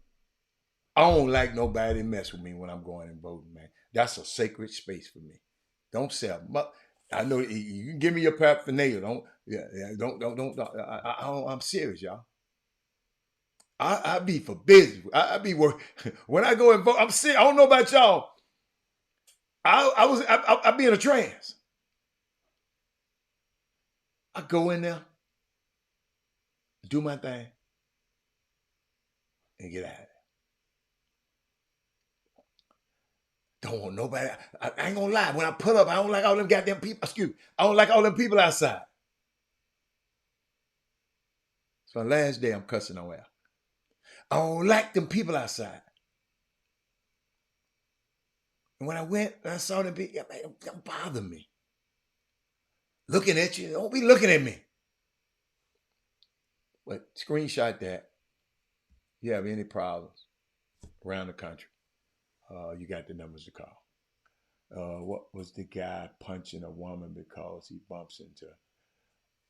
I don't like nobody to mess with me when I'm going and voting, man. That's a sacred space for me. Don't sell. I know you can give me your paraphernalia. I'm serious, y'all. I be for business. I be work. When I go and vote, I'm serious. I don't know about y'all. I be in a trance. I go in there, do my thing, and get out of there. Don't want nobody. I ain't gonna lie. When I pull up, I don't like all them goddamn people. I don't like all them people outside. It's my last day I'm cussing on air. I don't like them people outside. And when I went and I saw them people, don't bother me. Looking at you, don't be looking at me. But screenshot that. If you have any problems around the country, you got the numbers to call. What was the guy punching a woman because he bumps into her?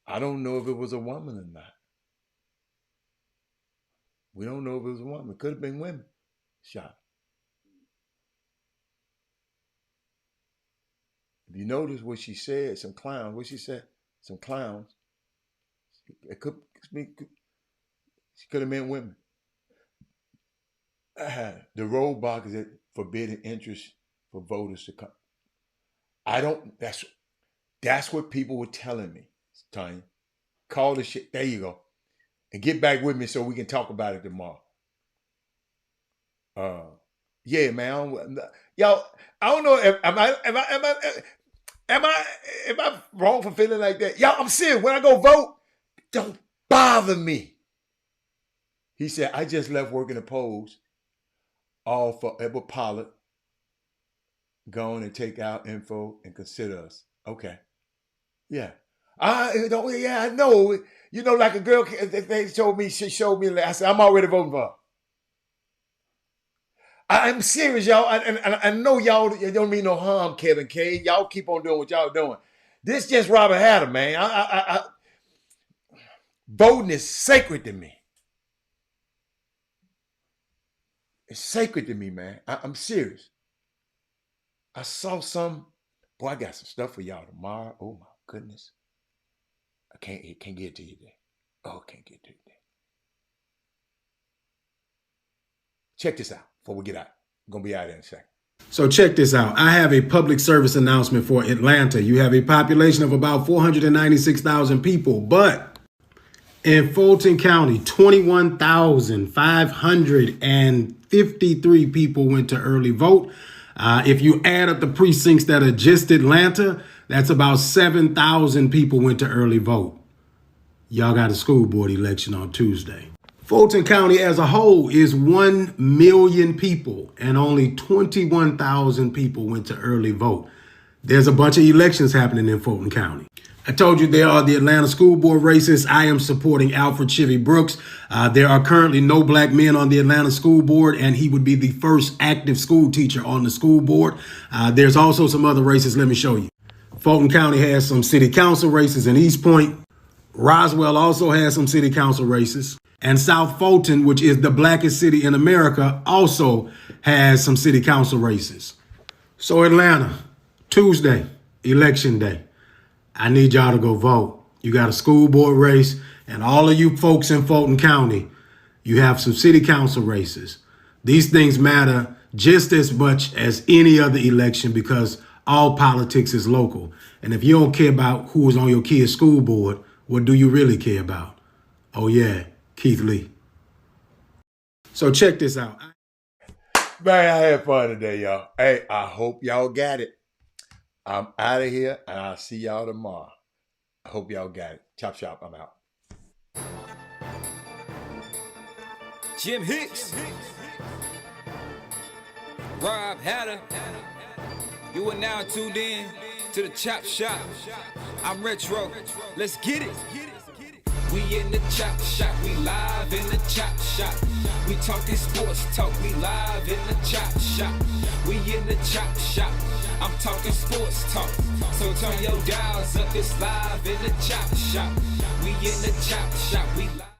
I don't know if it was a woman or not. We don't know if it was a woman. It could have been women shot. If you notice what she said, some clowns. What she said? Some clowns. It could be. She could have meant women. The roadblock is forbidden interest for voters to come. I don't. That's what people were telling me, Tanya. Call the shit. There you go. And get back with me so we can talk about it tomorrow. Yeah, man. Y'all, I don't know if am I wrong for feeling like that? Y'all, I'm serious. When I go vote, don't bother me. He said, I just left working the polls, all for Edward Pollard. Go on and take our info and consider us. Okay. Yeah. I know. You know, like a girl, they showed me, she showed me, I said, I'm already voting for her. I'm serious, y'all. And I know y'all don't mean no harm, Kevin K. Y'all keep on doing what y'all doing. This just Robert Hatter, man. Voting is sacred to me. It's sacred to me, man. I'm serious. I saw some. Boy, I got some stuff for y'all tomorrow. Oh, my goodness. I can't get it to you today. Oh, I can't get it to you today. Check this out before we get out. I'm going to be out in a second. So check this out. I have a public service announcement for Atlanta. You have a population of about 496,000 people, but in Fulton County, 21,553 people went to early vote. If you add up the precincts that are just Atlanta, That's about 7,000 people went to early vote. Y'all got a school board election on Tuesday. Fulton County as a whole is 1 million people, and only 21,000 people went to early vote. There's a bunch of elections happening in Fulton County. I told you there are the Atlanta school board races. I am supporting Alfred Chivy Brooks. There are currently no black men on the Atlanta school board, and he would be the first active school teacher on the school board. There's also some other races. Let me show you. Fulton County has some city council races in East Point. Roswell also has some city council races. And South Fulton, which is the blackest city in America, also has some city council races. So Atlanta, Tuesday, election day. I need y'all to go vote. You got a school board race, and all of you folks in Fulton County, you have some city council races. These things matter just as much as any other election because all politics is local. And if you don't care about who is on your kid's school board, what do you really care about? Oh yeah, Keith Lee. So check this out. Man, I had fun today, y'all. Hey, I hope y'all got it. I'm out of here, and I'll see y'all tomorrow. I hope y'all got it. Chop Shop, I'm out. Jim Hicks, Rob Hatter, you are now tuned in to the Chop Shop. I'm Retro, let's get it. We in the Chop Shop, we live in the Chop Shop. We talking sports talk, we live in the Chop Shop. We in the Chop Shop, I'm talking sports talk. So turn your dials up, it's live in the Chop Shop. We in the Chop Shop, we live.